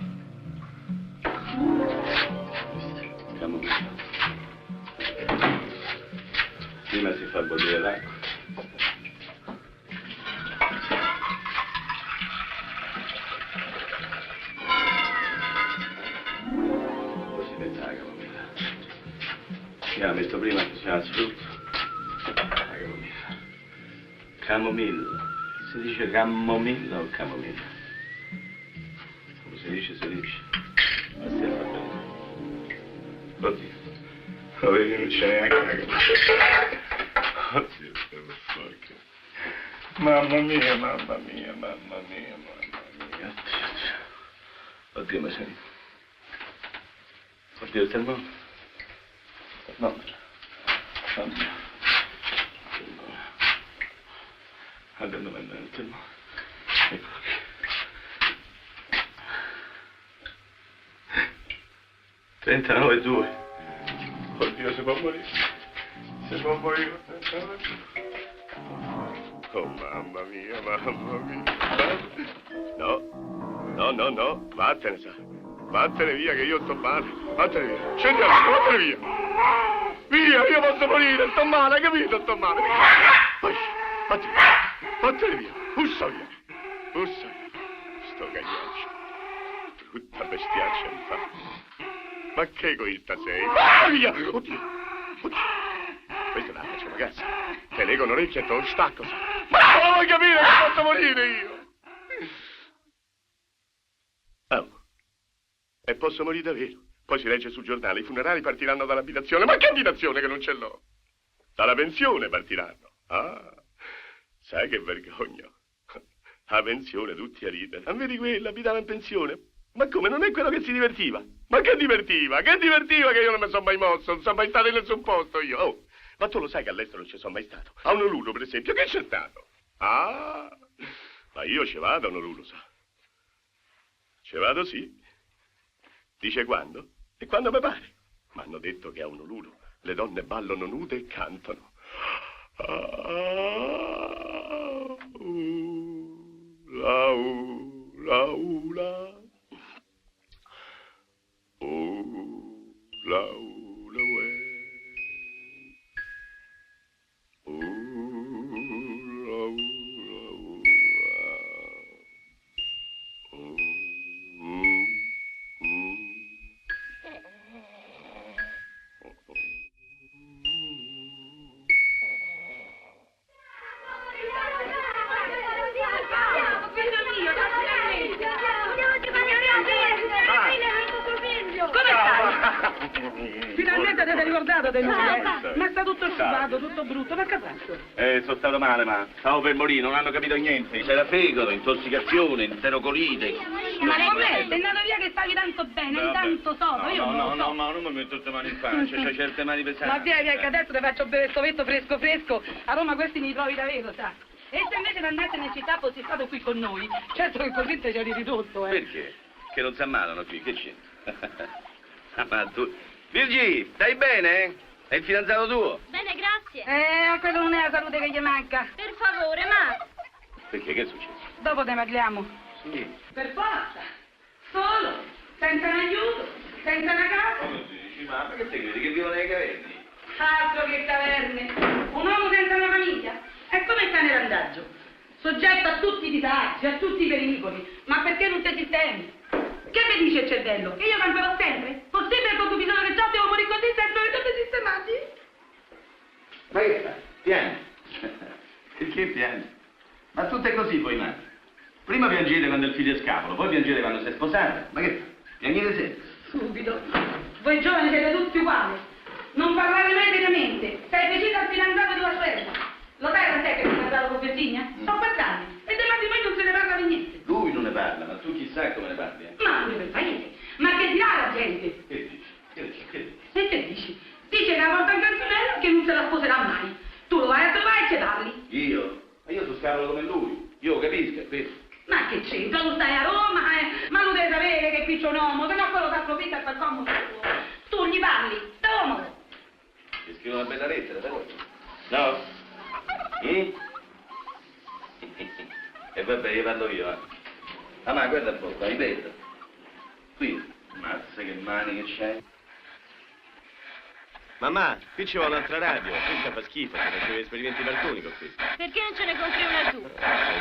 Questo, camomilla. Prima si fa bollire l'acqua. Poi si mette la camomilla. Io la metto prima che si la sfrutto. La camomilla. Camomilla. Si dice camomilla o camomilla? Come si dice, si dice. Ma si fa bene. Oddio. Lo vedi, non c'è neanche la camomilla. Oddio, che porca. Mamma mia, mamma mia, mamma mia, mamma mia. Oddio, mi sento. Oddio, il termometro. No. Oddio. Adesso non è il termometro. Ecco. 39,2. Oddio, si può morire. Si può morire. Oh, mamma mia, mamma mia. No, no, no, no, vattene, sa. Vattene via che io sto male. Vattene via. Scendi adesso, vattene via. Via, io posso morire, sto male, hai capito? Sto male. Vai, vattene via. Vattene via. Bussa via. Bussa via. Sto cagliaccio. Brutta bestiaccia, infatti. Ma che egoista sei? Ah, via! Oddio! Oddio! Questa è la faccia, ragazzi. Te lego un orecchio e te lo stacco. Ma non vuoi capire che posso morire io? Oh. E posso morire davvero. Poi si legge sul giornale, i funerali partiranno dall'abitazione. Ma che abitazione che non ce l'ho? Dalla pensione partiranno. Ah, sai che vergogna. La pensione, tutti a ridere. Non vedi quella, abitava in pensione? Ma come, non è quello che si divertiva? Ma che divertiva? Che divertiva che io non mi sono mai mosso, non sono mai stato in nessun posto io. Oh, ma tu lo sai che all'estero non ci sono mai stato? A Honolulu, per esempio, che c'è stato? Ah, ma io ci vado a Honolulu, sa. Ci vado, sì. Dice quando? E quando mi pare. Ma hanno detto che a Honolulu le donne ballano nude e cantano. La. Finalmente ti sei ricordato del mio, ma sta tutto sciupato, tutto brutto, ma che ha fatto? Sono stato male, ma stavo per morire, non hanno capito niente. C'era fegato, intossicazione, enterocolite. Ma com'è? Sei andato via che stavi tanto bene, tanto sodo, io non lo so. No, ma non mi metto tutte mani in faccia, c'è certe mani pesanti. Ma via, che adesso ti faccio bere sto vetto fresco, a Roma questi mi trovi davvero, sa? E se invece di andarsene in città fossi stato qui con noi, certo che così te ci hai ridotto, Perché? Che non si ammalano qui, che c'è? Ma tu... Virgi, stai bene? È il fidanzato tuo? Bene, grazie. Quello non è la salute che gli manca. Per favore, ma... Perché? Che è successo? Dopo ne parliamo. Sì. Per forza. Solo. Senza un aiuto. Senza una casa. Come si dice, ma perché te credi che vivono nei caverni? Altro che caverne. Un uomo senza una famiglia. È come il cane randaggio. Soggetto a tutti i disagi, a tutti i pericoli. Ma perché non ti sistemi? Che mi dice il cervello? Che io camperò sempre? Possibile con tutto bisogno che ho devo morire così senza avere tutti sistemati? Ma che fai? Piani. Perché piani? Ma tutto è così voi madri. Prima piangete quando il figlio è scapolo, poi piangete quando si è sposata. Ma che fai? Piangete sempre. Subito. Voi giovani siete tutti uguali. Non parlate mai seriamente. Sei vicino al fidanzato di tua sorella. Lo sai quant'è che mi ha dato con Virginia? Sono 4 anni. E del matrimonio non se ne parla di niente. Lui non ne parla, ma tu chissà come ne parli, Ma lui per paese. Ma che dirà la gente? Che dici? Che dici? Che dici? E che dici? Dice che la porta in canzonello che non se la sposerà mai. Tu lo vai a trovare e ci parli. Io? Ma io sono scapolo come lui. Io lo capisco, è questo. Ma che c'entra? Tu stai a Roma, Ma lo devi sapere che qui c'è un uomo, se no quello ti approfitta per comodo. Tu gli parli, da comodo. Ti scrivo una bella lettera, vero? No? E vabbè, io parlo io, eh. Ah, ma guarda un po', qua, hai detto. Qui, mazza che mani che c'hai. Mamma, qui ci vuole un'altra radio, questa fa schifo, ti facevo esperimenti balconi con questa. Perché non ce ne compri una tu?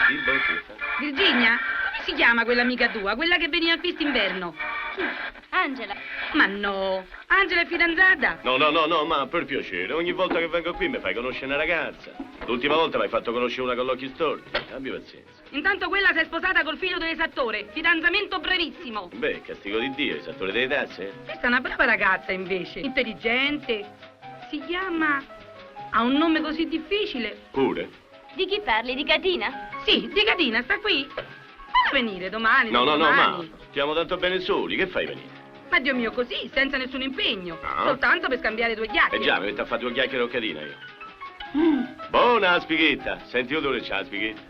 Dilbo, questa. Virginia, come si chiama quell'amica tua? Quella che veniva qui st'inverno? Angela. Ma no, Angela è fidanzata? No, no, no, no, ma per piacere, ogni volta che vengo qui mi fai conoscere una ragazza. L'ultima volta mi hai fatto conoscere una con l'occhio storti. Abbi pazienza. Intanto quella si è sposata col figlio dell'esattore, fidanzamento brevissimo. Beh, castigo di Dio, esattore delle tazze? Questa è una brava ragazza invece, intelligente. Si chiama... ha un nome così difficile. Pure? Di chi parli? Di Catina? Sì, di Catina, sta qui. Falla venire domani. No, no, no, domani. ma stiamo tanto bene soli, che fai venire? Ma Dio mio, così, senza nessun impegno. Ah. Soltanto per scambiare due chiacchiere. già, mi metto a fare 2 chiacchiere Catina io. Buona spighetta. Senti, io dove c'ha la spighetta?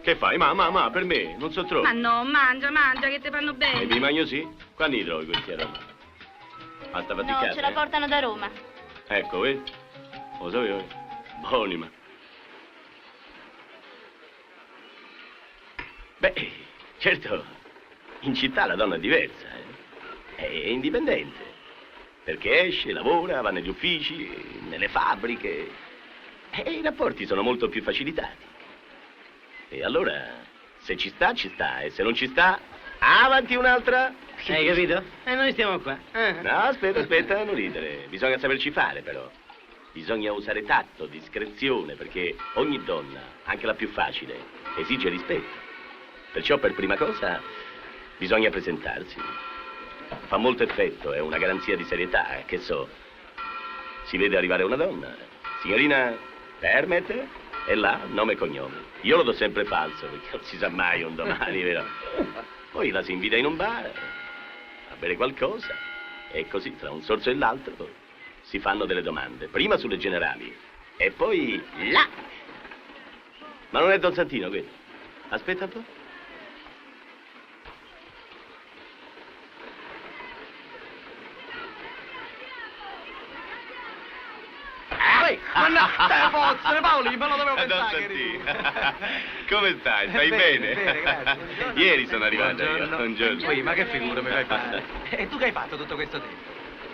Che fai? Ma, per me, non so troppo. Ma no, mangia, che ti fanno E bene. mi mangio sì? Quando li trovi questi a Roma? Basta No, faticare, ce la portano da Roma. Ecco, vedi? Lo so io. Buoni, ma... Beh, certo, in città la donna è diversa, È indipendente. Perché esce, lavora, va negli uffici, nelle fabbriche. E i rapporti sono molto più facilitati. E allora, se ci sta, ci sta. E se non ci sta, avanti un'altra. Hai capito? E noi stiamo qua. No, aspetta, non ridere. Bisogna saperci fare, però. Bisogna usare tatto, discrezione, perché ogni donna, anche la più facile, esige rispetto. Perciò, per prima cosa, bisogna presentarsi. Fa molto effetto, è una garanzia di serietà, che so. Si vede arrivare una donna. Signorina, permette? E là, nome e cognome. Io lo do sempre falso, perché non si sa mai un domani, vero? Poi la si invita in un bar, a bere qualcosa, e così, tra un sorso e l'altro, si fanno delle domande. Prima sulle generali, e poi là. Ma non è Don Santino, qui? Aspetta un po'. Ma no, te fozzere, Paoli, me lo dovevo pensare che eri tu. Come stai? Stai bene? Bene, grazie. Ieri sono arrivato io. Buongiorno. Buongiorno. Poi, ma che figura mi fai fare? E tu che hai fatto tutto questo tempo?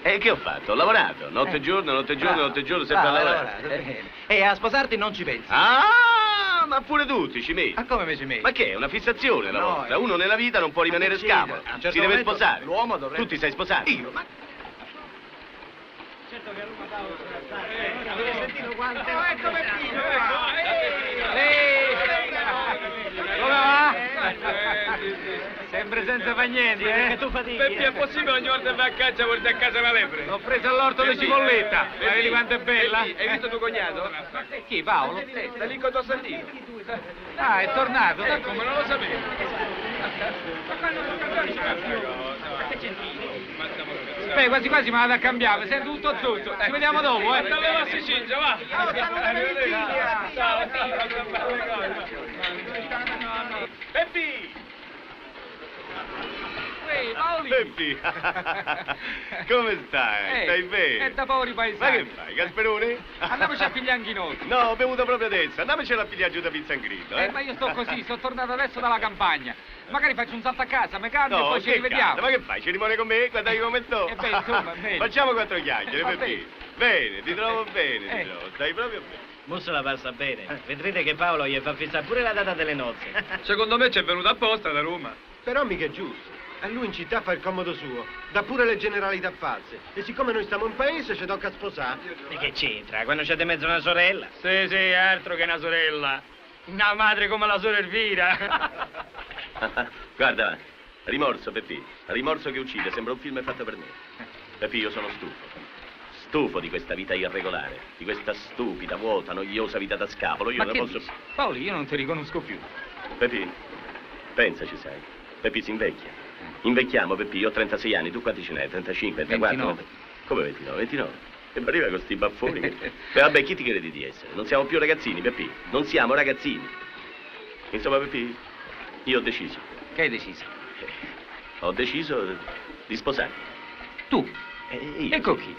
E che ho fatto? Ho lavorato, notte e giorno, sempre a lavorare. Bene. E a sposarti non ci pensi? Ah, ma pure tu ti ci metti. Ma come mi ci metti? Ma che è? Una fissazione la No, vostra. Uno nella vita non può rimanere scavo. A un certo Si deve momento sposare. l'uomo dovrebbe... Tu ti sei sposato? Io, ma... Certo che a Roma avete sentito quante... Ecco Peppino, come va? Sempre senza fa niente, Che tu fatichi. Perché è possibile ogni volta vai a caccia porti a casa una lepre? L'ho presa all'orto di cipolletta. Ma vedi quanto è bella? Hai visto tuo cognato? Chi, Paolo? Sta lì con Don Santino. Ah, è tornato? Come non lo sapevo. Beh, quasi quasi mi vado a cambiare, mi sento tutto zozzo. Ci vediamo dopo, Andiamo a Sicilia, va! Ciao, Peppi! Ehi, Paoli! Peppi! Come stai? Stai bene? È da poveri Ma paesani. che fai, Gasperone? Andiamoci a pigliare anche noi. No, ho bevuto proprio adesso. Andiamocela a pigliare giù da Pizzangrillo, Ma io sto così, sono tornato adesso dalla campagna. Magari faccio un salto a casa, mi cambio No, e poi ci che rivediamo. cazzo, ma che fai? Ci rimane con me? Guardai come sto. Beh, insomma, bene. Facciamo 4 chiacchiere, Va Peppi. Bene, ti trovo bene, ti Eh. trovo. Stai proprio bene. Mo se la passa bene. Vedrete che Paolo gli fa fissare pure la data delle nozze. Secondo me c'è venuto apposta da Roma. Però mica è giusto. A lui in città fa il comodo suo, dà pure le generalità false. E siccome noi stiamo in paese ci tocca sposare. E che c'entra? Quando c'è di mezzo una sorella? Sì, altro che una sorella. Una madre come la sorella Elvira. Guarda, rimorso, Peppi. Rimorso che uccide, sembra un film fatto per me. Peppi, io sono stufo. Stufo di questa vita irregolare, di questa stupida, vuota, noiosa vita da scapolo. Io Ma non che posso... dici? Paoli, io non ti riconosco più. Peppi, pensaci, sai. Peppi si invecchia. Invecchiamo, Peppi, io ho 36 anni, tu quanti ce n'hai? 35, 34? 29. Come 29? 29? E arriva con sti baffoni. Beh, vabbè, chi ti credi di essere? Non siamo più ragazzini, Peppi. Non siamo ragazzini. Insomma, Peppi, io ho deciso. Che hai deciso? Ho deciso di sposarmi. Tu? Io. E con chi?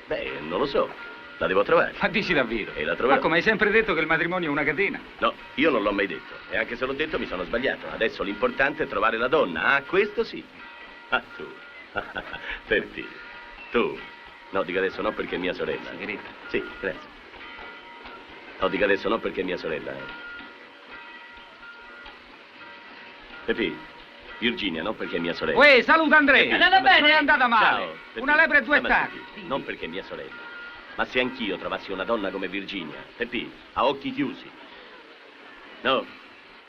Beh, non lo so. La devo trovare. Ma dici davvero? E la troverò. Ma come hai sempre detto che il matrimonio è una catena? No, io non l'ho mai detto. E anche se l'ho detto mi sono sbagliato. Adesso l'importante è trovare la donna. Ah, questo sì. Ah, tu. Per te. Tu. No, dico adesso no perché è mia sorella. Sigaretta? Sì, grazie. No, dico adesso no perché è mia sorella. Pepi, Virginia, no perché è mia sorella. Uè, saluta Andrea! Pepi, È andata bene? ma- È andata male. Ciao, Pepi. Una lepre e due Stammi a stacchi. sentire. Non perché è mia sorella. Ma se anch'io trovassi una donna come Virginia, Pepi, a occhi chiusi. No,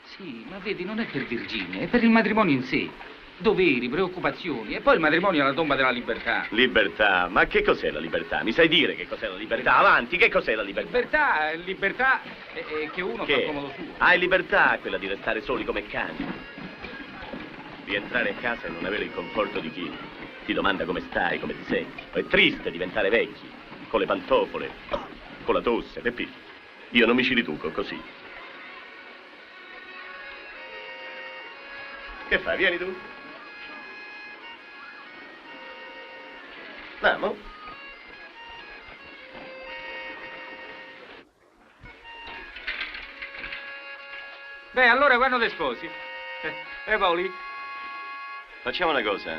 Sì, ma vedi, non è per Virginia, è per il matrimonio in sé. Doveri, preoccupazioni, e poi il matrimonio è la tomba della libertà. libertà. Ma che cos'è la libertà? Mi sai dire che cos'è la libertà? Avanti, che cos'è la libertà? Libertà è che uno fa Che? il comodo suo. Hai libertà quella di restare soli come cani. Di entrare a casa e non avere il conforto di chi ti domanda come stai, come ti senti. È triste diventare vecchi, con le pantofole, con la tosse, Peppi. Io non mi ci riduco così. Che fai? Vieni tu. Andiamo. Beh, allora quando ti sposi? Paoli? Facciamo una cosa.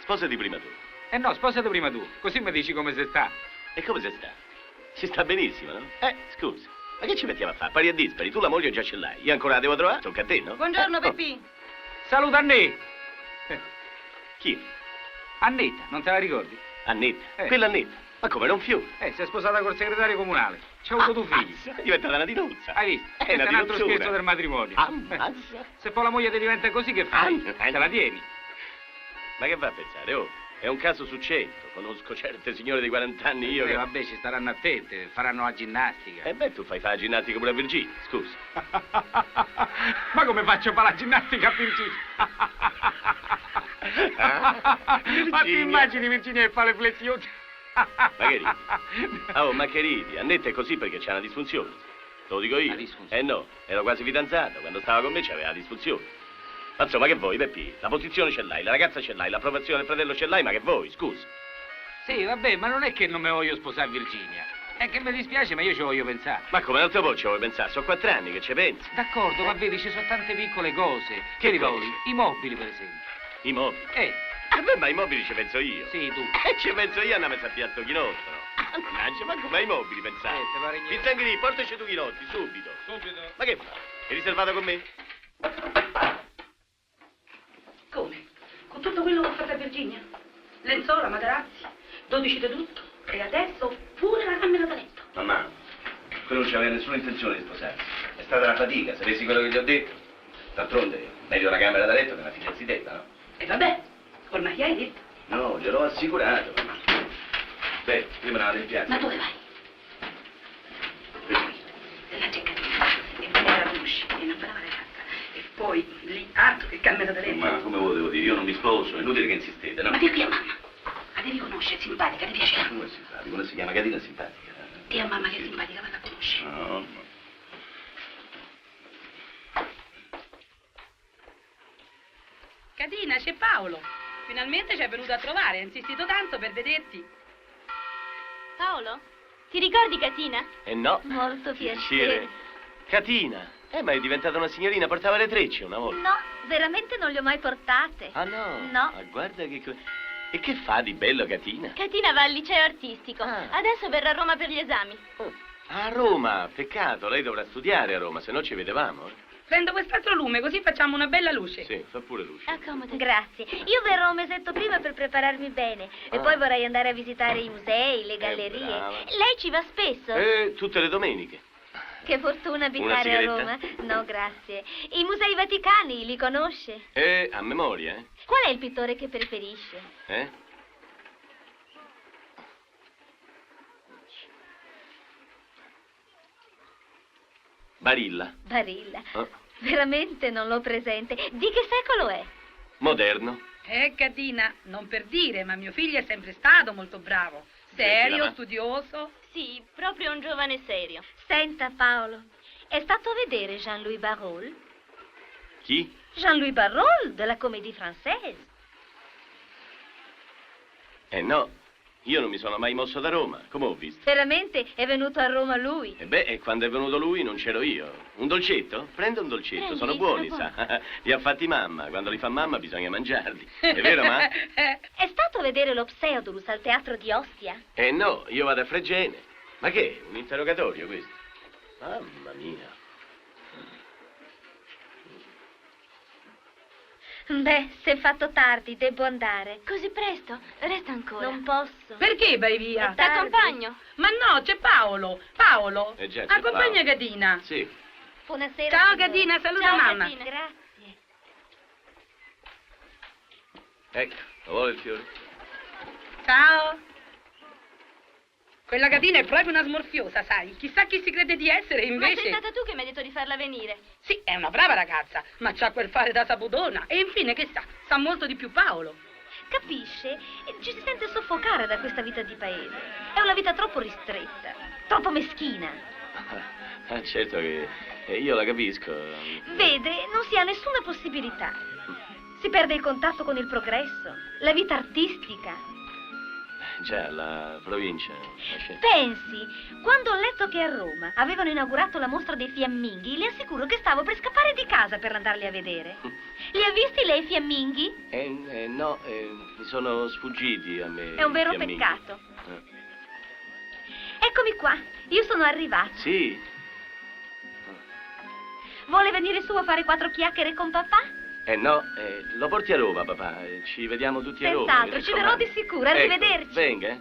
Sposati prima tu. No, sposati prima tu, così mi dici come si sta. E come si sta? Si sta benissimo, no? Scusa. Ma che ci mettiamo a fare? Pari a dispari, tu la moglie già ce l'hai. Io ancora la devo trovare? Tocca a te, no? Buongiorno, Peppi. Saluta Annetta. Chi? Annetta, non te la ricordi? Annetta? Quella Annetta? Ma come, non fiore? Si è sposata col segretario comunale. C'ha avuto due figli. È diventata una dinuzza. Hai visto? È Questo una è un altro dinuzzona. scherzo del matrimonio. Ammazza. Se poi la moglie ti diventa così, che fai? Te la tieni? Ma che va a pensare? Oh, è un caso su 100. Conosco certe signore di 40 anni io che... Vabbè, ci staranno attente, faranno la ginnastica. Beh, tu fai fare la ginnastica pure a Virginia, scusa. Ma come faccio a fare la ginnastica a Virginia? Ma ti immagini Virginia che fa le flessioni? Ma che ridi? Oh, ma che ridi? Annetta è così perché c'ha una disfunzione. Te lo dico io. No, ero quasi fidanzato. Quando stava con me c'aveva la disfunzione. Ma insomma, che vuoi, Peppi? La posizione ce l'hai, la ragazza ce l'hai, l'approvazione del fratello ce l'hai, ma che vuoi, scusa? Sì, vabbè, ma non è che non mi voglio sposare Virginia. È che mi dispiace, ma io ci voglio pensare. Ma come non te lo ci vuoi pensare? Sono 4 anni che ci pensi. D'accordo, ma vedi, ci sono tante piccole cose. Che Che cose? rivolgi? I mobili, per esempio. I mobili? Beh, ma i mobili ci penso io. Sì, tu. Ci penso io, andiamo a piatto chinotto. Mannaggia, ma come ai mobili pensate? te pare niente. Pizzangri, portaci tu chinotti, subito. Subito. Ma che fa? È riservato con me? Come? Con tutto quello che ho fatto a Virginia? Lenzuola, materazzi, 12 di tutto. E adesso pure la camera da letto. Mamma, quello non c'aveva nessuna intenzione di sposarsi. È stata una fatica, sapessi quello che gli ho detto. D'altronde, meglio una camera da letto che una fidanzitella, no? E vabbè, ormai hai detto. No, gliel'ho assicurato, mamma. Beh, prima la piazza. Ma dove vai? Nella ceccatina. E poi era l'usci, e non parlava la cassa. E poi lì, altro che camera da letto. Ma come volevo dire, io non mi sposo, è inutile che insistete, no? Ma di qui a mamma. La devi conoscere, simpatica, ti piacerà. Come è simpatico? Come si chiama? Catina simpatica. Di a mamma che è simpatica, ma la conosci. No. Catina, c'è Paolo. Finalmente ci è venuto a trovare, ha insistito tanto per vederti. Paolo, ti ricordi Catina? No. Molto piacere. Catina. Ma è diventata una signorina, portava le trecce una volta. No, veramente non le ho mai portate. Ah, no? No. Ma guarda che... E che fa di bello, Catina? Catina va al liceo artistico. Adesso verrà a Roma per gli esami. A Roma, peccato, lei dovrà studiare a Roma, se no ci vedevamo. Prendo quest'altro lume, così facciamo una bella luce. Sì, fa pure luce. Accomodati. Grazie. Io verrò un mesetto prima per prepararmi bene. E poi vorrei andare a visitare i musei, le gallerie. brava. Lei ci va spesso? Tutte le domeniche. Che fortuna Una abitare a Roma. sigaretta? No, grazie. I musei vaticani li conosce? A memoria, Qual è il pittore che preferisce? Barilla. Barilla. Veramente non l'ho presente. Di che secolo è? Moderno. Catina, non per dire, ma mio figlio è sempre stato molto bravo. Serio, Smettila, studioso. Sì, proprio un giovane serio. Senta, Paolo, è stato a vedere Jean-Louis Barrault? Chi? Jean-Louis Barrault, della Comédie Française. No. Io non mi sono mai mosso da Roma, come ho visto? Veramente è venuto a Roma lui? E quando è venuto lui non c'ero io. Un dolcetto? Prenda un dolcetto, Prendi, sono buoni, sono sa. Li ha fatti mamma, quando li fa mamma bisogna mangiarli. È vero, ma? È stato a vedere lo Pseudolus al teatro di Ostia? No, io vado a Fregene. Ma che? Un interrogatorio questo? Mamma mia. Beh, si è fatto tardi, devo andare. Così presto? Resta ancora. Non posso. Perché vai via? Ti accompagno. Ma no, c'è Paolo. Paolo, Già, c'è accompagna Paolo. Gadina. Sì. Buonasera. Ciao signora. Gadina, saluta Ciao, mamma. Gadina. Grazie. Ecco, lo vuole il fiore? Ciao. Quella Gadina è proprio una smorfiosa, sai? Chissà chi si crede di essere, invece... Ma sei stata tu che mi hai detto di farla venire. Sì, è una brava ragazza, ma c'ha quel fare da saputona. E infine, che sa molto di più Paolo. Capisce? Ci si sente soffocare da questa vita di paese. È una vita troppo ristretta, troppo meschina. Certo che io la capisco. Vede, non si ha nessuna possibilità. Si perde il contatto con il progresso, la vita artistica. Già, la provincia. Pensi, quando ho letto che a Roma avevano inaugurato la mostra dei fiamminghi, le assicuro che stavo per scappare di casa per andarli a vedere. Li ha visti lei i fiamminghi? No, mi sono sfuggiti a me. È un vero fiamminghi. peccato. Eccomi qua, io sono arrivata. Sì. Vuole venire su a fare 4 chiacchiere con papà? No, lo porti a Roma, papà. Ci vediamo tutti a Roma. Senz'altro, ci verrò di sicuro. Arrivederci. Ecco, venga.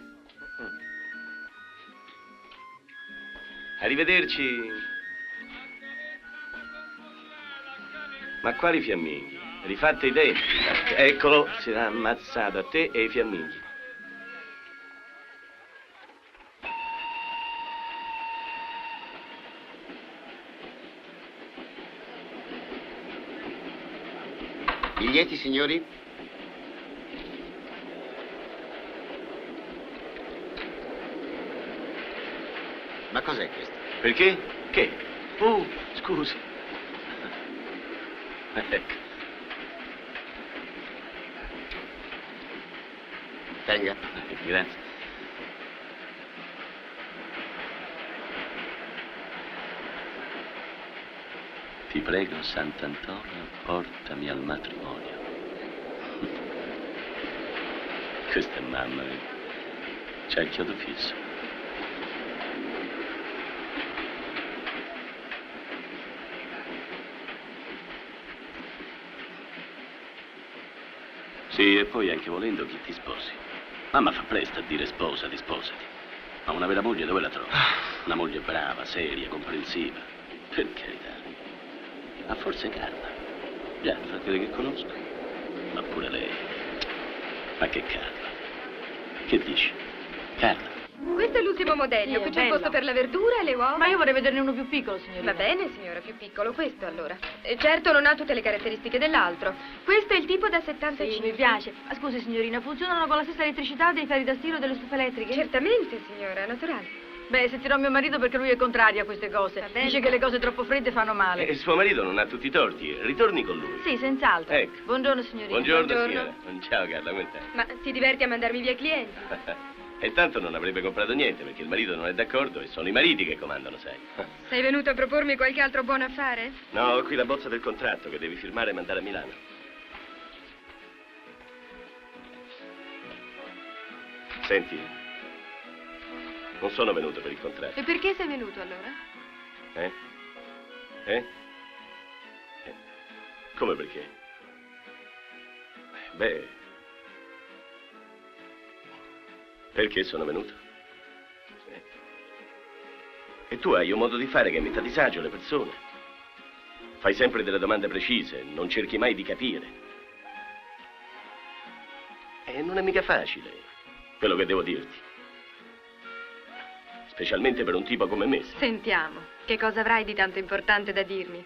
Arrivederci. Ma quali fiamminghi? Rifatte i denti. Eccolo, si è ammazzato a te e ai fiamminghi. Biglietti, signori? Ma cos'è questo? Perché? Che? Scusi. Ecco. Tenga. Grazie. Ti prego, Sant'Antonio, portami al matrimonio. Questa è mamma, vedi? C'ha il chiodo fisso. Sì, e poi anche volendo chi ti sposi. Mamma fa presto a dire sposati, sposati. Ma una vera moglie dove la trovi? Una moglie brava, seria, comprensiva. Per carità. Ma forse Carla. Già, fa credere che conosco. Ma pure lei. Ma che Carla? Che dici? Carla? Questo è l'ultimo modello, Sì, qui è c'è il bello. posto per la verdura e le uova. Ma io vorrei vederne uno più piccolo, signorina. Va bene, signora, più piccolo, questo allora. Certo non ha tutte le caratteristiche dell'altro. Questo è il tipo da 75. Sì, mi piace. Ma scusi, signorina, funzionano con la stessa elettricità dei ferri da stiro delle stufe elettriche? Certamente, signora, naturale. Beh, sentirò mio marito perché lui è contrario a queste cose. Va bene. Dice che le cose troppo fredde fanno male. E suo marito non ha tutti i torti. Ritorni con lui. Sì, senz'altro. Ecco. Buongiorno, signorina. Buongiorno, signora. Ciao, Carla, come stai? Ma ti diverti a mandarmi via clienti? E tanto non avrebbe comprato niente perché il marito non è d'accordo e sono i mariti che comandano, sai. Sei venuto a propormi qualche altro buon affare? No, ho qui la bozza del contratto che devi firmare e mandare a Milano. Senti, non sono venuto per il contratto. E perché sei venuto allora? Eh? Come perché? Beh, perché sono venuto? E tu hai un modo di fare che mette a disagio le persone. Fai sempre delle domande precise, non cerchi mai di capire. E non è mica facile quello che devo dirti. Specialmente per un tipo come me. Sentiamo, che cosa avrai di tanto importante da dirmi?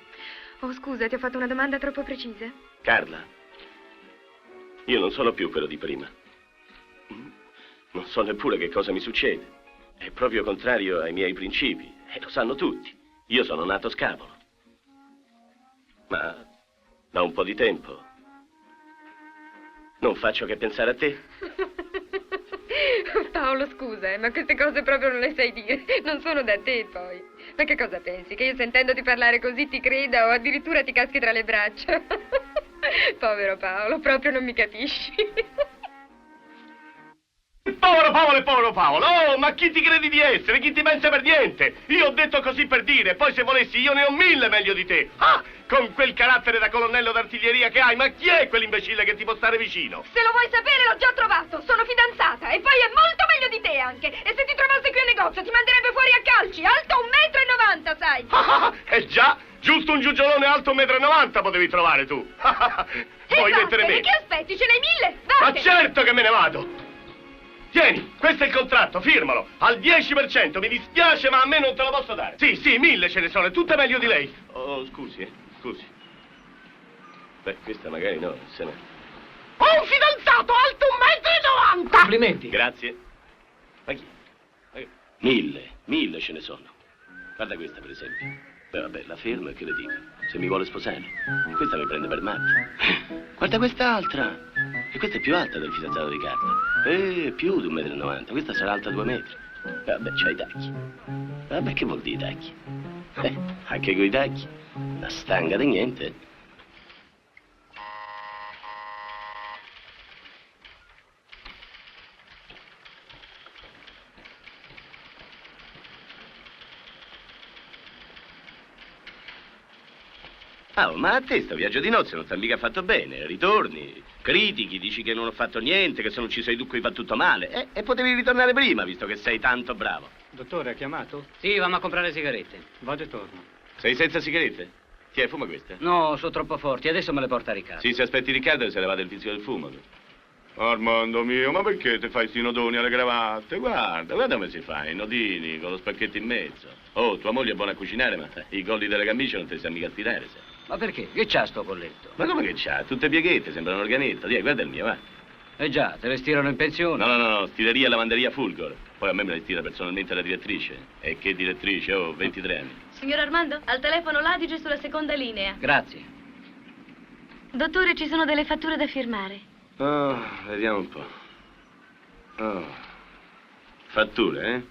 Oh, scusa, ti ho fatto una domanda troppo precisa? Carla, io non sono più quello di prima. Non so neppure che cosa mi succede. È proprio contrario ai miei principi. E lo sanno tutti. Io sono nato scapolo. Ma da un po' di tempo non faccio che pensare a te. Paolo, scusa, ma queste cose proprio non le sai dire. Non sono da te, poi. Ma che cosa pensi? Che io sentendoti parlare così ti creda o addirittura ti caschi tra le braccia? Povero Paolo, proprio non mi capisci. Povero Paolo! Oh, ma chi ti credi di essere? Chi ti pensa per niente? Io ho detto così per dire, poi se volessi io ne ho 1000 meglio di te. Ah, con quel carattere da colonnello d'artiglieria che hai, ma chi è quell'imbecille che ti può stare vicino? Se lo vuoi sapere, l'ho già trovato. Sono fidanzata e poi è molto meglio di te anche. E se ti trovassi qui al negozio ti manderebbe fuori a calci, alto 1,90 m, sai? Già, giusto un giugiolone alto 1,90 m potevi trovare tu. Puoi mettere me. E che aspetti? Ce n'hai 1000? Ma Vattene! certo che me ne vado! Tieni, questo è il contratto, firmalo. Al 10%, mi dispiace, ma a me non te lo posso dare. Sì, 1000 ce ne sono, tutte meglio di lei. Oh, scusi. Beh, questa magari no, se no. Ho un fidanzato alto 1,90 m! Complimenti. Grazie. Ma chi? 1000 ce ne sono. Guarda questa, per esempio. Beh, vabbè, la fermo e che le dico? Se mi vuole sposare. Questa mi prende per matta. Guarda quest'altra. E questa è più alta del fidanzato di Carla. Più di 1,90 m. Questa sarà alta 2 metri. Vabbè, c'ha i tacchi. Vabbè, che vuol dire i tacchi? Anche coi tacchi. Una stanga di niente. Oh, ma a te sto viaggio di nozze non ti ha mica fatto bene. Ritorni, critichi, dici che non ho fatto niente, che se non ci sei tu qui va tutto male. E potevi ritornare prima, visto che sei tanto bravo. Dottore, ha chiamato? Sì, vamo a comprare sigarette. Vado e torno. Sei senza sigarette? Ti fuma queste? No, sono troppo forti, adesso me le porta Riccardo. Sì, se aspetti Riccardo se ne va del vizio del fumo. Armando mio, ma perché ti fai sti nodoni alle cravatte? Guarda come si fa, i nodini, con lo spacchetto in mezzo. Oh, tua moglie è buona a cucinare, ma i colli delle camicie non te li sa mica stirare, sai. Ma perché? Che c'ha sto colletto? Ma come che c'ha? Tutte pieghette, sembra un organetto. Dì, guarda il mio, va. Già, te le stirano in pensione? No, stileria e lavanderia Fulgor. Poi a me le stira personalmente la direttrice. E che direttrice? Oh, 23 anni. Signor Armando, al telefono l'Adige sulla seconda linea. Grazie. Dottore, ci sono delle fatture da firmare. Oh, vediamo un po'. Oh. Fatture, eh?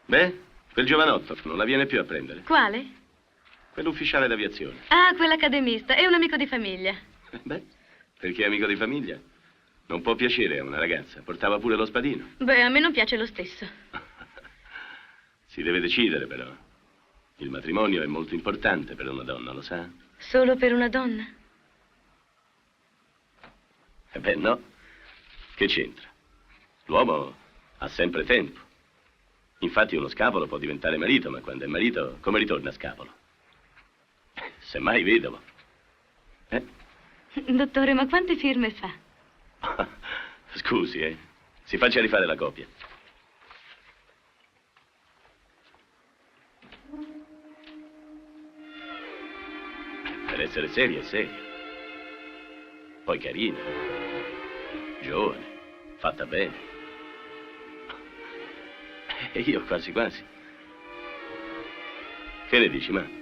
Beh, quel giovanotto non la viene più a prendere. Quale? Quell'ufficiale d'aviazione. Ah, quell'accademista. È un amico di famiglia. Beh, perché è amico di famiglia. Non può piacere a una ragazza. Portava pure lo spadino. Beh, a me non piace lo stesso. Si deve decidere, però. Il matrimonio è molto importante per una donna, lo sa? Solo per una donna? Beh, no. Che c'entra? L'uomo ha sempre tempo. Infatti uno scapolo può diventare marito, ma quando è marito, come ritorna scapolo? Semmai vedovo. Dottore, ma quante firme fa? Scusi, si faccia rifare la copia. Per essere seria è seria. Poi carina. Giovane. Fatta bene. E io quasi. Che ne dici, ma?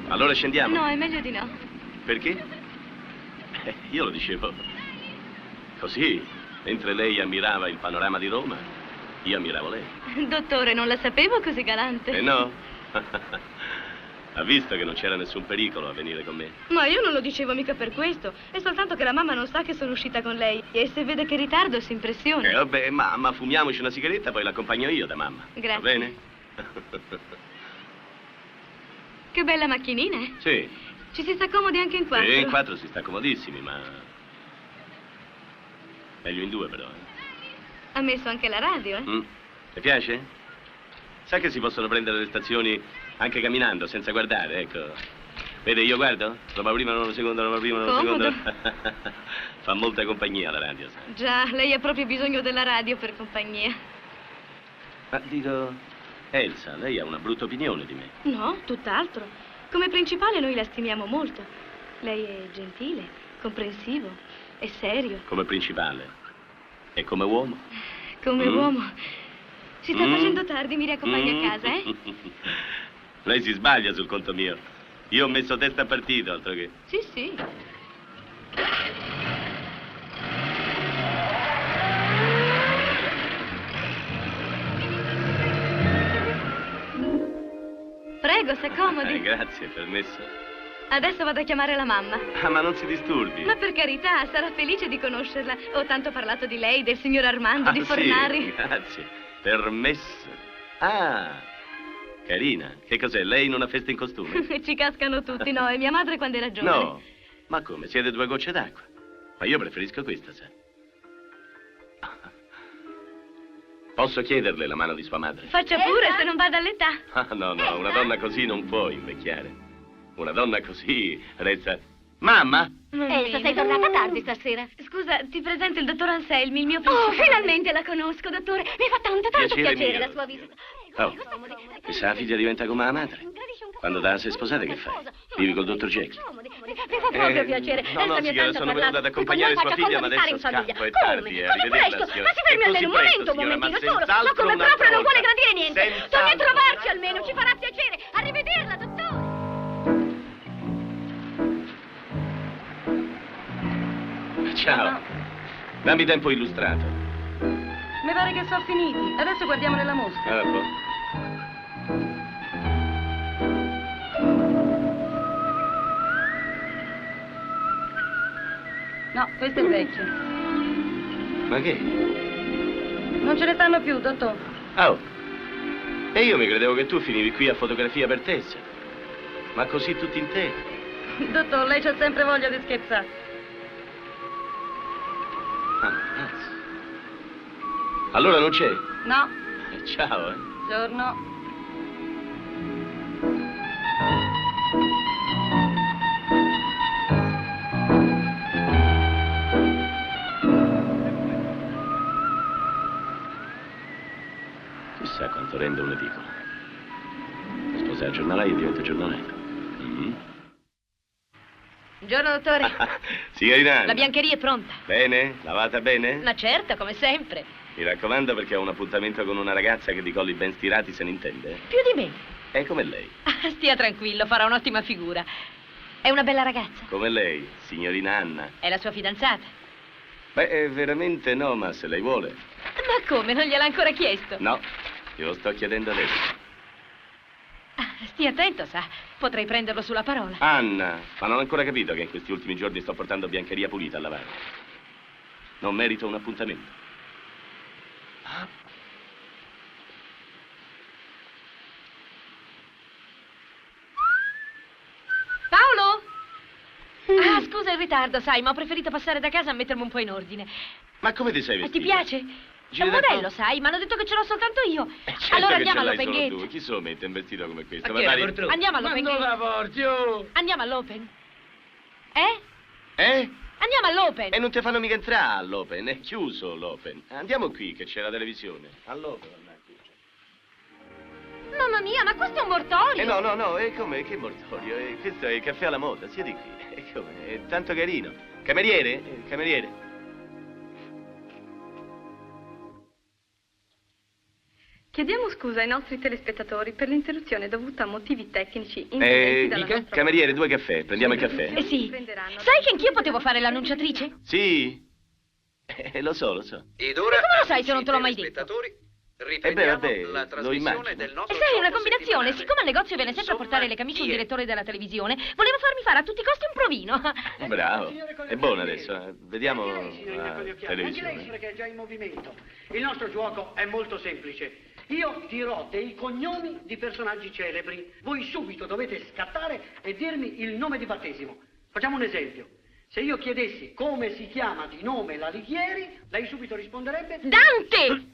Allora scendiamo? No, è meglio di no. Perché? Io lo dicevo così, mentre lei ammirava il panorama di Roma, io ammiravo lei. Dottore, non la sapevo così galante. No? Ha visto che non c'era nessun pericolo a venire con me? Ma io non lo dicevo mica per questo. È soltanto che la mamma non sa che sono uscita con lei. E se vede che ritardo si impressiona. Vabbè, mamma, fumiamoci una sigaretta, poi l'accompagno io da mamma. Grazie. Va bene? Che bella macchinina, eh? Sì. Ci si sta comodi anche in quattro. In quattro si sta comodissimi, ma... meglio in due, però. Ha messo anche la radio, eh? Ti piace? Sa che si possono prendere le stazioni anche camminando, senza guardare, ecco. Vede, io guardo? Roba prima, non lo secondo, roba prima, non lo secondo. Fa molta compagnia la radio, sa. Già, lei ha proprio bisogno della radio per compagnia. Ma dico, Elsa, lei ha una brutta opinione di me. No, tutt'altro. Come principale noi la stimiamo molto. Lei è gentile, comprensivo, è serio. Come principale. E come uomo? Come uomo. Si sta facendo tardi, mi riaccompagni a casa, eh? Lei si sbaglia sul conto mio. Io ho messo testa a partito, altro che... Sì, sì. Prego, si accomodi. Grazie, permesso. Adesso vado a chiamare la mamma. Ah, ma non si disturbi. Ma per carità, sarà felice di conoscerla. Ho tanto parlato di lei, del signor Armando, di Fornari. Sì, grazie. Permesso. Ah, carina. Che cos'è? Lei in una festa in costume? Ci cascano tutti, no? E mia madre quando era giovane. No. Ma come? Siete due gocce d'acqua. Ma io preferisco questa, sa. Posso chiederle la mano di sua madre? Faccia pure, se non vada all'età. Ah, no, no, una donna così non può invecchiare. Una donna così resta... Mamma? Elsa, sei tornata tardi stasera. Scusa, ti presento il dottor Anselmi, il mio principale. Oh, finalmente la conosco, dottore. Mi fa tanto Piacere piacere mio. la sua visita. Oh, e se la figlia diventa come la madre? Quando da sei sposate che fai? Vivi col dottor Jekyll? Mi fa proprio piacere. No, no, Elsa mi ha signora, tanto sono venuto parlato. ad accompagnare Con noi sua figlia, ma faccia adesso conto di stare in scappo, è famiglia. tardi, Come? arrivederla, Così signora. presto? Ma si fermi È almeno così un presto, momento, un signora, ma momentino solo. Ma senz'altro come un'altra proprio non vuole volta. gradire niente? Senz'altro. Torni a trovarci almeno, ci farà piacere. Arrivederla, dottore. Ciao. Dammi tempo illustrato. Mi pare che sono finiti. Adesso guardiamo nella mostra. Ah, boh. No, questo è vecchio. Ma che? Non ce ne stanno più, dottor. Oh. E io mi credevo che tu finivi qui a fotografia per testa. Ma così tutti interi. Dottor, lei c'ha sempre voglia di scherzare. Ah, cazzo. Allora non c'è? No, Ciao, eh. giorno. Chissà quanto rende un'edicola. Sposare il giornalaio diventa giornalaio. Buongiorno, dottore. Signorina. La biancheria è pronta. Bene? Lavata bene? Ma certo, come sempre. Mi raccomando perché ho un appuntamento con una ragazza che di colli ben stirati se ne intende. Più di me. È come lei. Ah, stia tranquillo, farà un'ottima figura. È una bella ragazza. Come lei, signorina Anna. È la sua fidanzata. Beh, veramente no, ma se lei vuole. Ma come? Non gliel'ha ancora chiesto? No, glielo sto chiedendo adesso. Stia attento, sa. Potrei prenderlo sulla parola. Anna, ma non ho ancora capito che in questi ultimi giorni sto portando biancheria pulita a lavare. Non merito un appuntamento. Paolo? Ah, scusa il ritardo, sai, ma ho preferito passare da casa a mettermi un po' in ordine. Ma come ti sei vestita? Ti piace? È un modello, sai, mi hanno detto che ce l'ho soltanto io. Certo Allora che andiamo ce l'hai all'Open solo Gate. tu. Chi se lo mette in vestito come questo? Ma chi era, Bertrucci? Andiamo all'Open Ma dove la Gate. porti, oh? Andiamo all'Open. Eh? Eh? Andiamo all'Open. E non ti fanno mica entrare all'Open, è chiuso l'Open. Andiamo qui che c'è la televisione. All'Open. Mamma mia, ma questo è un mortorio. No, no, no, e come? Che mortorio? Questo è il caffè alla moda, siedi qui. E come? È tanto carino. Cameriere? Cameriere? Chiediamo scusa ai nostri telespettatori per l'interruzione dovuta a motivi tecnici incidenti dalla nostra... Cameriere, 2 caffè, prendiamo il caffè. Sì. Sai che anch'io potevo fare l'annunciatrice? Sì? Lo so. Ed ora, E come lo sai se non te l'ho mai detto? spettatori, Beh, riprendiamo vabbè, la lo trasmissione immagino. del E nostro sai, una gioco combinazione. settimanale. Siccome al negozio viene sempre a portare le camicie un direttore della televisione, volevo farmi fare a tutti i costi un provino. Bravo. È buono adesso. Vediamo la Anche lei, televisione. signore, che è già in movimento. Il nostro gioco è molto semplice. Io dirò dei cognomi di personaggi celebri. Voi subito dovete scattare e dirmi il nome di battesimo. Facciamo un esempio. Se io chiedessi come si chiama di nome l'Alighieri, lei subito risponderebbe... Dante!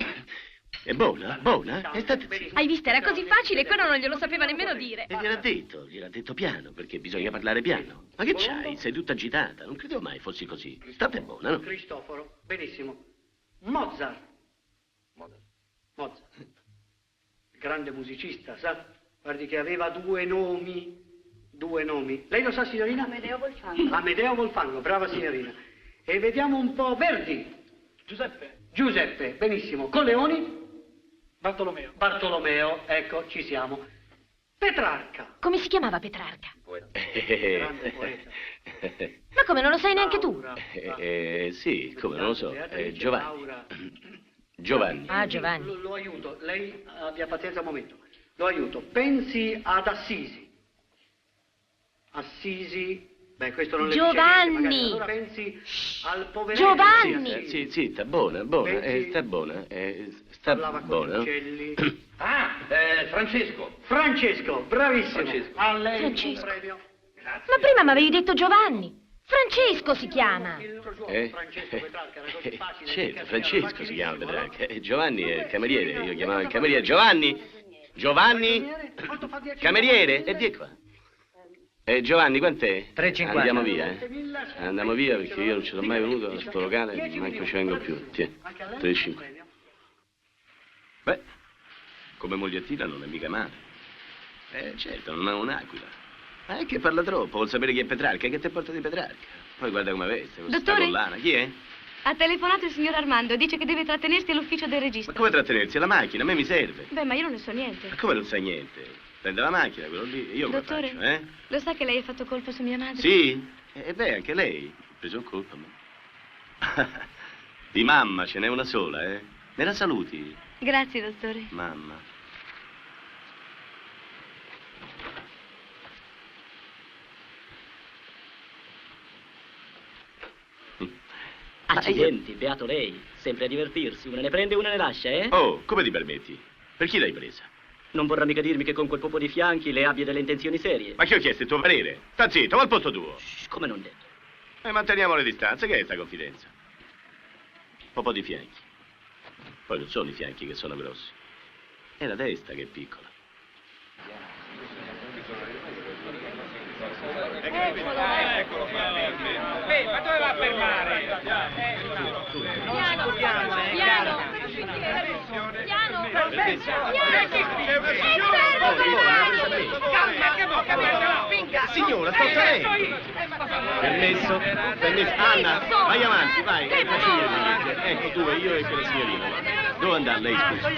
È buona? Buona? È stata... Hai visto, era così facile, quello non glielo sapeva nemmeno dire. E gliel'ha detto piano, perché bisogna parlare piano. Ma che c'hai? Sei tutta agitata. Non credevo mai fossi così. State buona, no? Cristoforo, benissimo. Mozart. Grande musicista, sa? Guardi che aveva 2 nomi. due nomi. Lei lo sa, signorina? Amedeo Volfango. Amedeo Volfango, brava signorina. E vediamo un po' Verdi. Giuseppe. Giuseppe, benissimo. Colleoni? Bartolomeo. Bartolomeo, ecco, ci siamo. Petrarca. Come si chiamava Petrarca? Grande poeta. Ma come, non lo sai neanche tu? Sì, come non lo so. Giovanni. Giovanni. Ah, Giovanni. Lo aiuto, lei abbia pazienza un momento. Lo aiuto. Pensi ad Assisi. Assisi, beh, questo non le dice Giovanni. niente, magari. Allora pensi al poveretto. Giovanni. Sì, sta buona, buona, Pensi- sta buona, sta Parlava con buona. uccelli. Francesco. Francesco, bravissimo. Francesco. A lei Francesco. un premio. Ma prima mi avevi detto Giovanni. Francesco si chiama. Francesco Petrarca, era così facile. Certo, Francesco si chiama Petrarca. Giovanni è il cameriere, io chiamavo il cameriere. Giovanni! Giovanni! Cameriere? E di qua. Giovanni, quant'è? 3,50. Andiamo via, Andiamo via perché io non ci sono mai venuto a sto locale, manco ci vengo più. Tieni, 3,50. Beh, come mogliettina non è mica male. Certo, non è un'aquila. Ma è che parla troppo, vuol sapere chi è Petrarca, che te porta di Petrarca. Poi guarda come veste, questa Dottore? collana. Chi è? Ha telefonato il signor Armando, dice che deve trattenersi all'ufficio del regista. Ma come trattenersi? La macchina, a me mi serve. Beh, ma io non ne so niente. Ma come non sai niente? Prende la macchina, quello lì, io come Dottore? faccio, Lo sa che lei ha fatto colpa su mia madre? Sì? E beh, anche lei. Ha preso in colpa, ma... Di mamma ce n'è una sola, Me la saluti? Grazie, dottore. Mamma. Accidenti, beato lei. Sempre a divertirsi. Una ne prende e una ne lascia, Oh, come ti permetti? Per chi l'hai presa? Non vorrà mica dirmi che con quel popo di fianchi le abbia delle intenzioni serie. Ma chi ho chiesto il tuo parere? Sta zitto, va al posto tuo. Come non detto. Manteniamo le distanze, che è sta confidenza? Popo di fianchi. Poi non sono i fianchi che sono grossi. È la testa che è piccola. Eccolo qua. Ma dove va a fermare? Non ci muoviamo, Piano. Signora, sto salendo. Permesso? Permesso? Anna, vai avanti, vai. Ecco tu e io e quella signorina. Dove andare lei, scusa?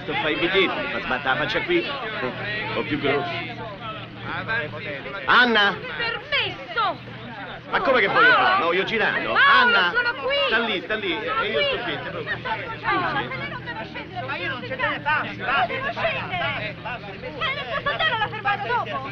Sto a fare i biglietti, fa sbattere la faccia qui. O più grossi. Anna! Permesso! Ma come che voglio fare? Ma voglio girando? Paolo, Anna! sono qui! Sta lì, e io sto qui. Scusi. Ma io non ce ne faccio, va! Devo scendere! Ma il suo fratello l'ha fermato dopo!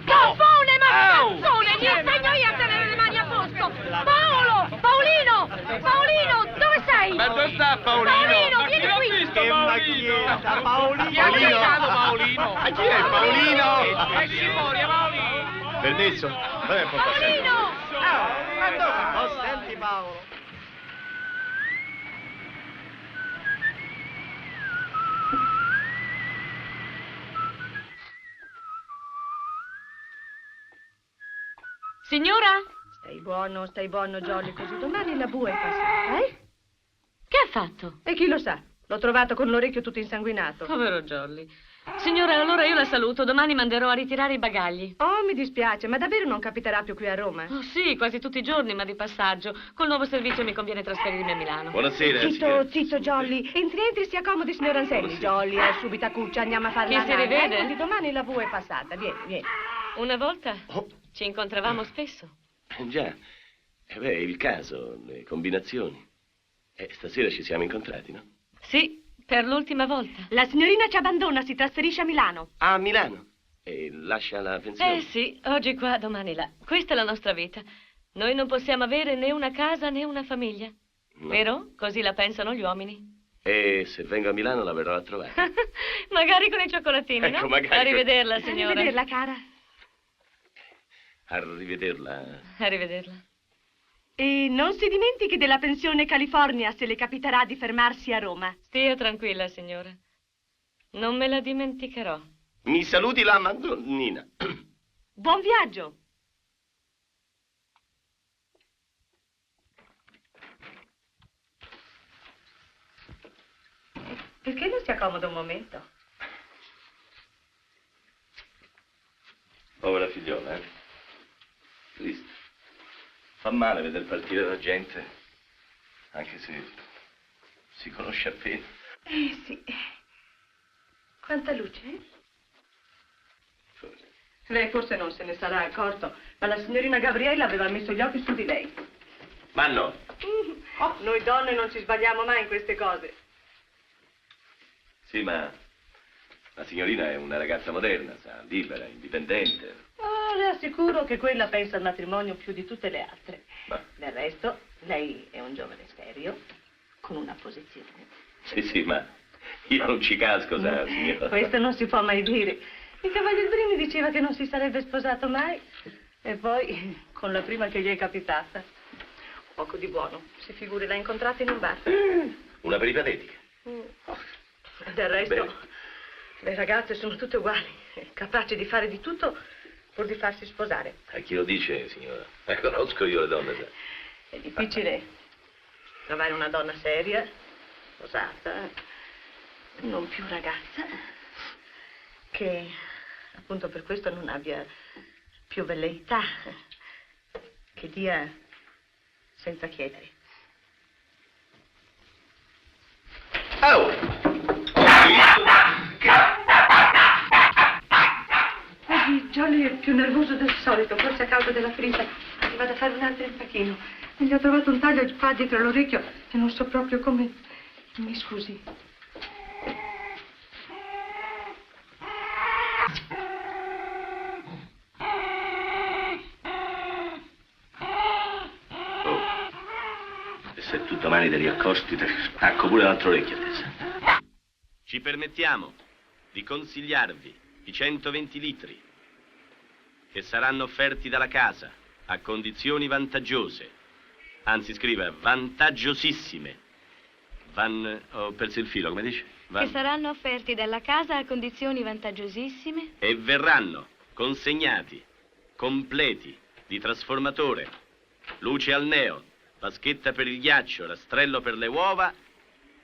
Caffone, ma cazzone! Mi insegno io a tenere le mani a posto! Paolo! Paolino! Paolino, dove sei? Ma dove sta Paolino? Paolino, Ma chi vieni l'ha qui! visto Paolino? Paolino! Chi ha chiamato Paolino? Ma chi è Paolino? Esci fuori, Paolino! Permesso? Vabbè, può passare. Paolino! Ma dove? Oh, senti Paolo. Signora? Stai buono, Jolly, così domani la bue è passata, Che ha fatto? E chi lo sa? L'ho trovato con l'orecchio tutto insanguinato. Povero Jolly. Signora, allora io la saluto. Domani manderò a ritirare i bagagli. Oh, mi dispiace, ma davvero non capiterà più qui a Roma? Oh, sì, quasi tutti i giorni, ma di passaggio. Col nuovo servizio mi conviene trasferirmi a Milano. Buonasera, Zitto, zitto, Jolly. Entri, si accomodi, signor Anselmi. Jolly, subito a cuccia, andiamo a fare Chi la si nana. rivede? Eccoti, domani la bue è passata. Vieni. Una volta ci incontravamo spesso. Già. Beh, il caso, le combinazioni. Stasera ci siamo incontrati, no? Sì, per l'ultima volta. La signorina ci abbandona, si trasferisce a Milano. A Milano. E lascia la pensione. Sì, oggi qua, domani là. Questa è la nostra vita. Noi non possiamo avere né una casa né una famiglia. No. Vero? Così la pensano gli uomini. E se vengo a Milano la verrò a trovare. Magari con i cioccolatini, Ecco, no? magari Arrivederla, signora. Arrivederla, cara. A rivederla. Arrivederla. E non si dimentichi della pensione California se le capiterà di fermarsi a Roma. Stia tranquilla, signora. Non me la dimenticherò. Mi saluti la Madonnina. Buon viaggio! Perché non si accomoda un momento? Povera figliola, eh? Triste. Fa male vedere partire la gente, anche se si conosce appena. Sì. Quanta luce? Lei forse non se ne sarà accorto, ma la signorina Gabriella aveva messo gli occhi su di lei. Ma no. Oh, noi donne non ci sbagliamo mai in queste cose. Sì, ma la signorina è una ragazza moderna, sa, libera, indipendente. Oh, le assicuro che quella pensa al matrimonio più di tutte le altre. Ma Del resto, lei è un giovane serio, con una posizione. sì, ma io non ci casco, sa, signora. Questo non si può mai dire. Il cavalier Brini diceva che non si sarebbe sposato mai. E poi, con la prima che gli è capitata, poco di buono. Si figuri, l'ha incontrata in un bar. Una peripatetica. Del resto, Bene. le ragazze sono tutte uguali, capaci di fare di tutto pur di farsi sposare. A chi lo dice, signora? Conosco io le donne, sa. È difficile trovare una donna seria, sposata, non più ragazza, che appunto per questo non abbia più velleità, che dia senza chiedere. Oh! Oggi Jolly è più nervoso del solito, forse a causa della ferita. Mi vado a fare un altro impachino. E gli ho trovato un taglio qua dietro l'orecchio e non so proprio come... Mi scusi. E se tu domani ti riaccosti, ti spacco pure l'altro orecchio a te, sa. Ci permettiamo di consigliarvi i 120 litri che saranno offerti dalla casa a condizioni vantaggiose, anzi scriva vantaggiosissime. Ho perso il filo, come dice? Che saranno offerti dalla casa a condizioni vantaggiosissime. E verranno consegnati completi di trasformatore, luce al neon, vaschetta per il ghiaccio, rastrello per le uova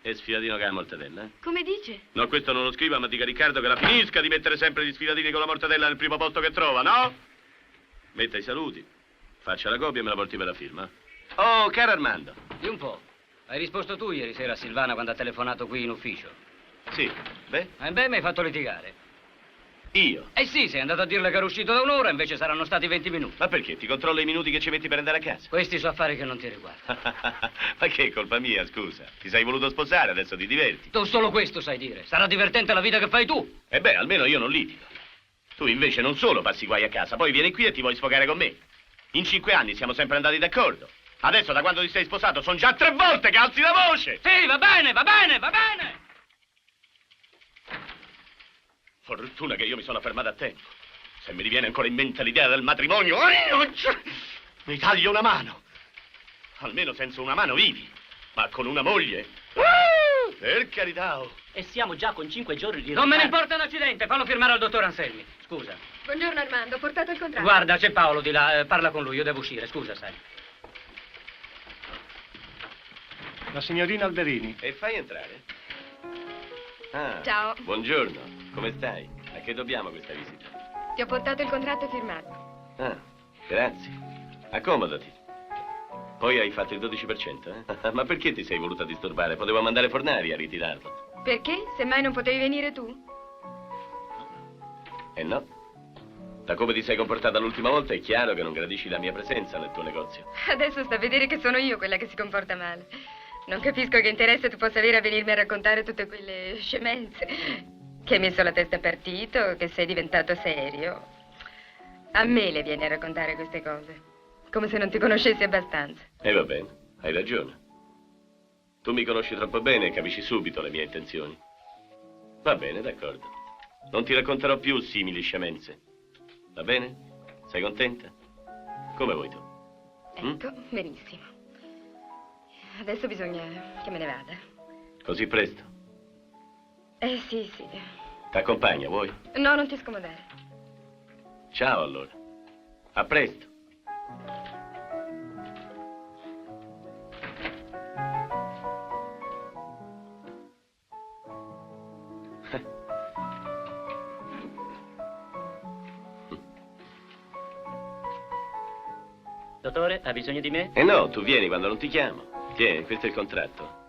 e sfilatino che ha la mortadella, eh? Come dice? No, questo non lo scriva, ma dica a Riccardo che la finisca di mettere sempre gli sfilatini con la mortadella nel primo posto che trova, no? Metta i saluti, faccia la copia e me la porti per la firma. Oh, caro Armando. Di un po'. Hai risposto tu ieri sera a Silvana quando ha telefonato qui in ufficio? Sì, beh? Beh, mi hai fatto litigare. Io? Eh sì, sei andato a dirle che ero uscito da un'ora, invece saranno stati 20 minuti. Ma perché? Ti controllo i minuti che ci metti per andare a casa? Questi sono affari che non ti riguardano. Ma che è colpa mia, scusa? Ti sei voluto sposare, adesso ti diverti. Tu solo questo sai dire. Sarà divertente la vita che fai tu. E beh, almeno io non litigo. Tu invece non solo passi guai a casa, poi vieni qui e ti vuoi sfogare con me. In 5 anni siamo sempre andati d'accordo. Adesso, da quando ti sei sposato, sono già 3 volte che alzi la voce! Sì, va bene, va bene, va bene! Fortuna che io mi sono fermato a tempo. Se mi riviene ancora in mente l'idea del matrimonio, mi taglio una mano. Almeno senza una mano vivi, ma con una moglie. Per carità. Oh. E siamo già con 5 giorni di Non me ne ritardo. importa l'accidente, fallo firmare al dottor Anselmi. Scusa. Buongiorno Armando, ho portato il contratto. Guarda, c'è Paolo di là, parla con lui, io devo uscire, scusa, sai. La signorina Alberini. E fai entrare. Ah, Ciao. Buongiorno, come stai? A che dobbiamo questa visita? Ti ho portato il contratto firmato. Ah, grazie. Accomodati. Poi hai fatto il 12%, eh? Ma perché ti sei voluta disturbare? Potevo mandare Fornari a ritirarlo. Perché? Semmai non potevi venire tu? Eh no. Da come ti sei comportata l'ultima volta è chiaro che non gradisci la mia presenza nel tuo negozio. Adesso sta a vedere che sono io quella che si comporta male. Non capisco che interesse tu possa avere a venirmi a raccontare tutte quelle scemenze. Che hai messo la testa a partito, che sei diventato serio. A me le vieni a raccontare queste cose. Come se non ti conoscessi abbastanza. E va bene, hai ragione. Tu mi conosci troppo bene e capisci subito le mie intenzioni. Va bene, d'accordo. Non ti racconterò più simili scemenze. Va bene? Sei contenta? Come vuoi tu? Ecco, benissimo. Adesso bisogna che me ne vada. Così presto? Sì. T'accompagna, vuoi? No, non ti scomodare. Ciao allora. A presto. Dottore, ha bisogno di me? No, tu vieni quando non ti chiamo. Tieni, questo è il contratto.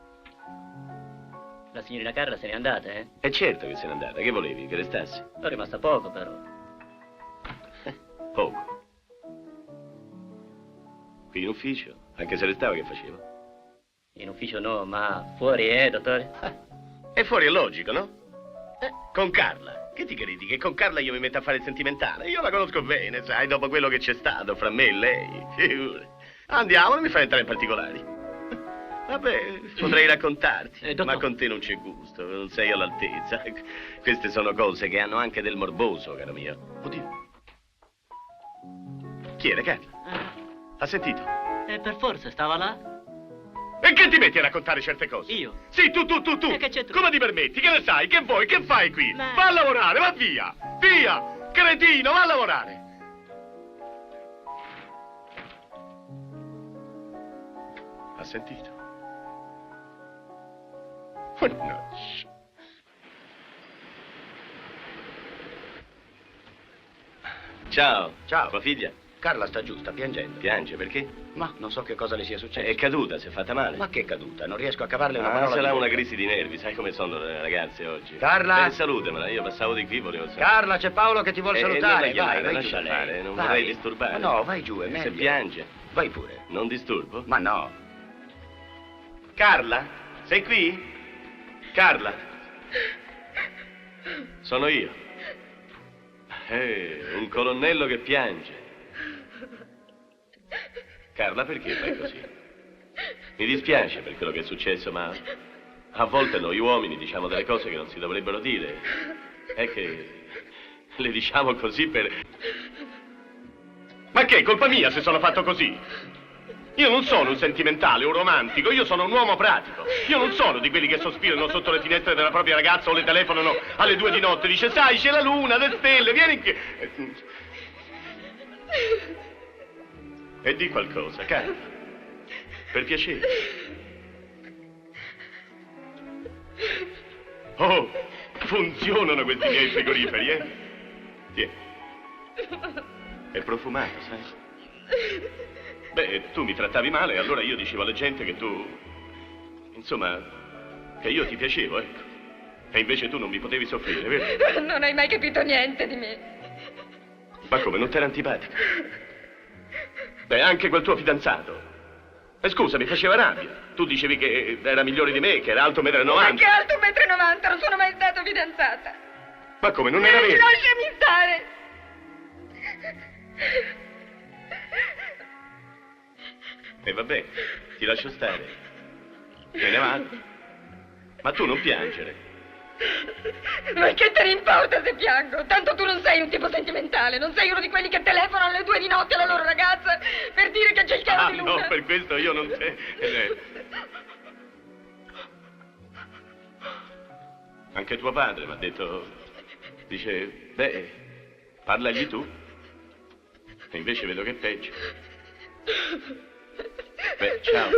La signorina Carla se n'è andata, eh? È certo che se n'è andata. Che volevi? Che restassi? È rimasta poco, però. Poco. Qui in ufficio? Anche se restava, che facevo? In ufficio no, ma fuori, dottore? E fuori è logico, no? Con Carla. Che ti credi? Che con Carla io mi metto a fare il sentimentale? Io la conosco bene, sai, dopo quello che c'è stato fra me e lei. Figurati. Andiamo, non mi fai entrare in particolari. Vabbè, potrei raccontarti, ma con te non c'è gusto, non sei all'altezza. Queste sono cose che hanno anche del morboso, caro mio. Oddio. Chi era, Carla? Ha sentito? Per forza, stava là. E che ti metti a raccontare certe cose? Io? Sì, tu. E che c'è tu? Come ti permetti? Che ne sai? Che vuoi? Che fai qui? Va a lavorare, va via! Via! Cretino, va a lavorare! Ha sentito? Mannaggia. Ciao. Ciao. Tua figlia? Carla sta giù, sta piangendo. Piange, perché? Ma non so che cosa le sia successo. È caduta, si è fatta male. Ma che caduta? Non riesco a cavarle una parola. Sarà di una bocca. crisi di nervi, sai come sono le ragazze oggi. Carla? Salutamela, io passavo di qui, volevo sapere. Carla, c'è Paolo che ti vuole salutare. Vai giù lascia da fare, lei. non Vai. vorrei disturbare. Ma no, vai giù, è Se meglio. piange. Vai pure. Non disturbo? Ma no. Carla? Sei qui? Carla? Sono io. Un colonnello che piange. Carla, perché fai così? Mi dispiace per quello che è successo, ma a volte noi uomini diciamo delle cose che non si dovrebbero dire. È che le diciamo così per... Ma che, è colpa mia se sono fatto così? Io non sono un sentimentale, un romantico, io sono un uomo pratico. Io non sono di quelli che sospirano sotto le finestre della propria ragazza o le telefonano alle 2 di notte. Dice, sai, c'è la luna, le stelle, vieni qui. E di qualcosa, Carla. Per piacere. Oh, funzionano questi miei frigoriferi, eh? Tieni. È profumato, sai? Beh, tu mi trattavi male, allora io dicevo alla gente che tu... Insomma, che io ti piacevo, ecco. E invece tu non mi potevi soffrire, vero? Non hai mai capito niente di me. Ma come, non t'era antipatico? Beh, anche quel tuo fidanzato. E scusa, mi faceva rabbia. Tu dicevi che era migliore di me, che era alto 1,90 m. Ma che alto 1,90 m? Non sono mai stata fidanzata. Ma come, non era vero? Lasciami stare. E vabbè, ti lascio stare. Me ne vado. Ma tu non piangere. Ma che te ne importa se piango? Tanto tu non sei un tipo sentimentale, non sei uno di quelli che telefonano alle 2 di notte alla loro ragazza per dire che c'è il chiaro di luna. No, per questo io non sei... Anche tuo padre mi ha detto... Dice, beh, parlagli tu. E invece vedo che è peggio. Beh, ciao.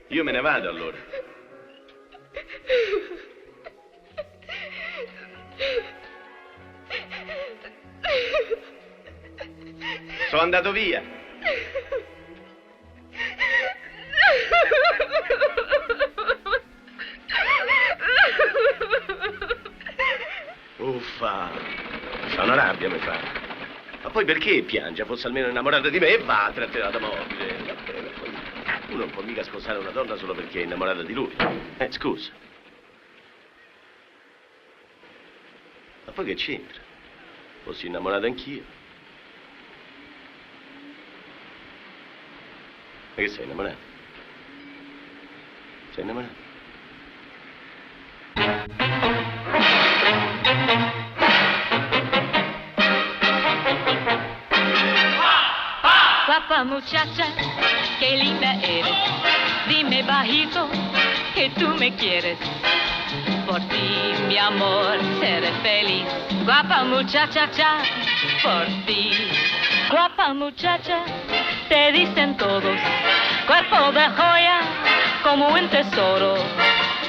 Io me ne vado allora. Sono andato via. Uffa, sono rabbia mi fa. Ma poi perché piange? Fosse almeno innamorata di me e va a trattenere da morte. Uno non può mica sposare una donna solo perché è innamorata di lui. Scusa. Ma poi che c'entra? Fossi innamorato anch'io. Ma che sei innamorato? Sei innamorato? Guapa muchacha, qué linda eres. Dime bajito que tú me quieres. Por ti, mi amor, seré feliz. Guapa muchacha, cha, por ti. Guapa muchacha, te dicen todos. Cuerpo de joya, como un tesoro.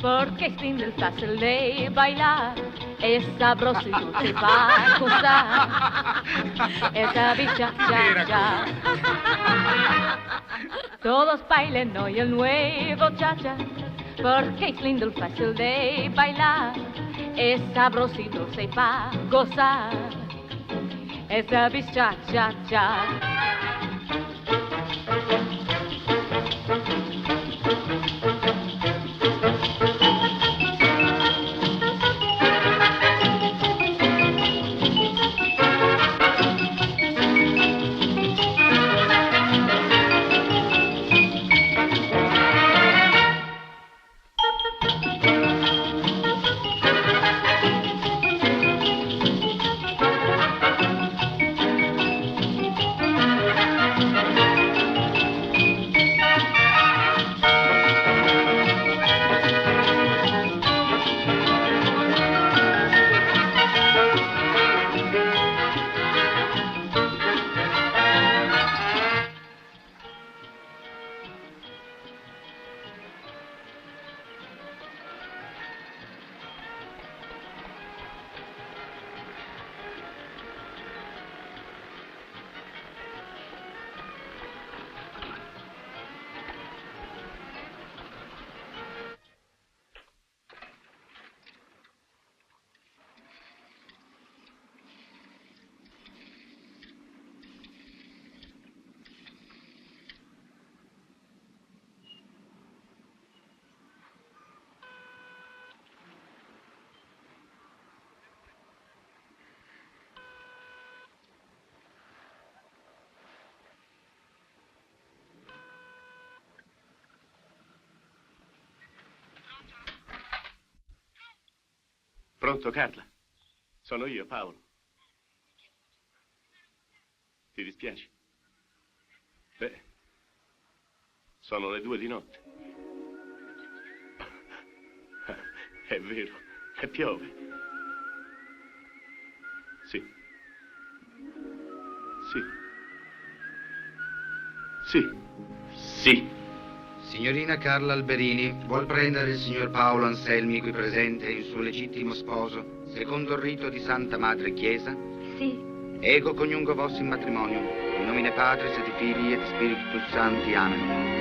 porque es lindo y fácil de bailar, es sabroso y dulce para gozar. Esa bicha, cha, cha. Todos bailen hoy el nuevo cha-cha, porque es lindo y fácil de bailar, es sabroso y dulce para gozar. Esa bicha, cha, cha. Pronto, Carla? Sono io, Paolo. Ti dispiace? Beh, sono le 2 di notte. È vero, e piove. Sì. Sì. Sì. Sì. Signorina Carla Alberini vuol prendere il signor Paolo Anselmi qui presente il suo legittimo sposo, secondo il rito di Santa Madre Chiesa? Sì. Ego coniungo vos in matrimonio, in nomine Patris et Filii et Spiritus Sancti. Amen.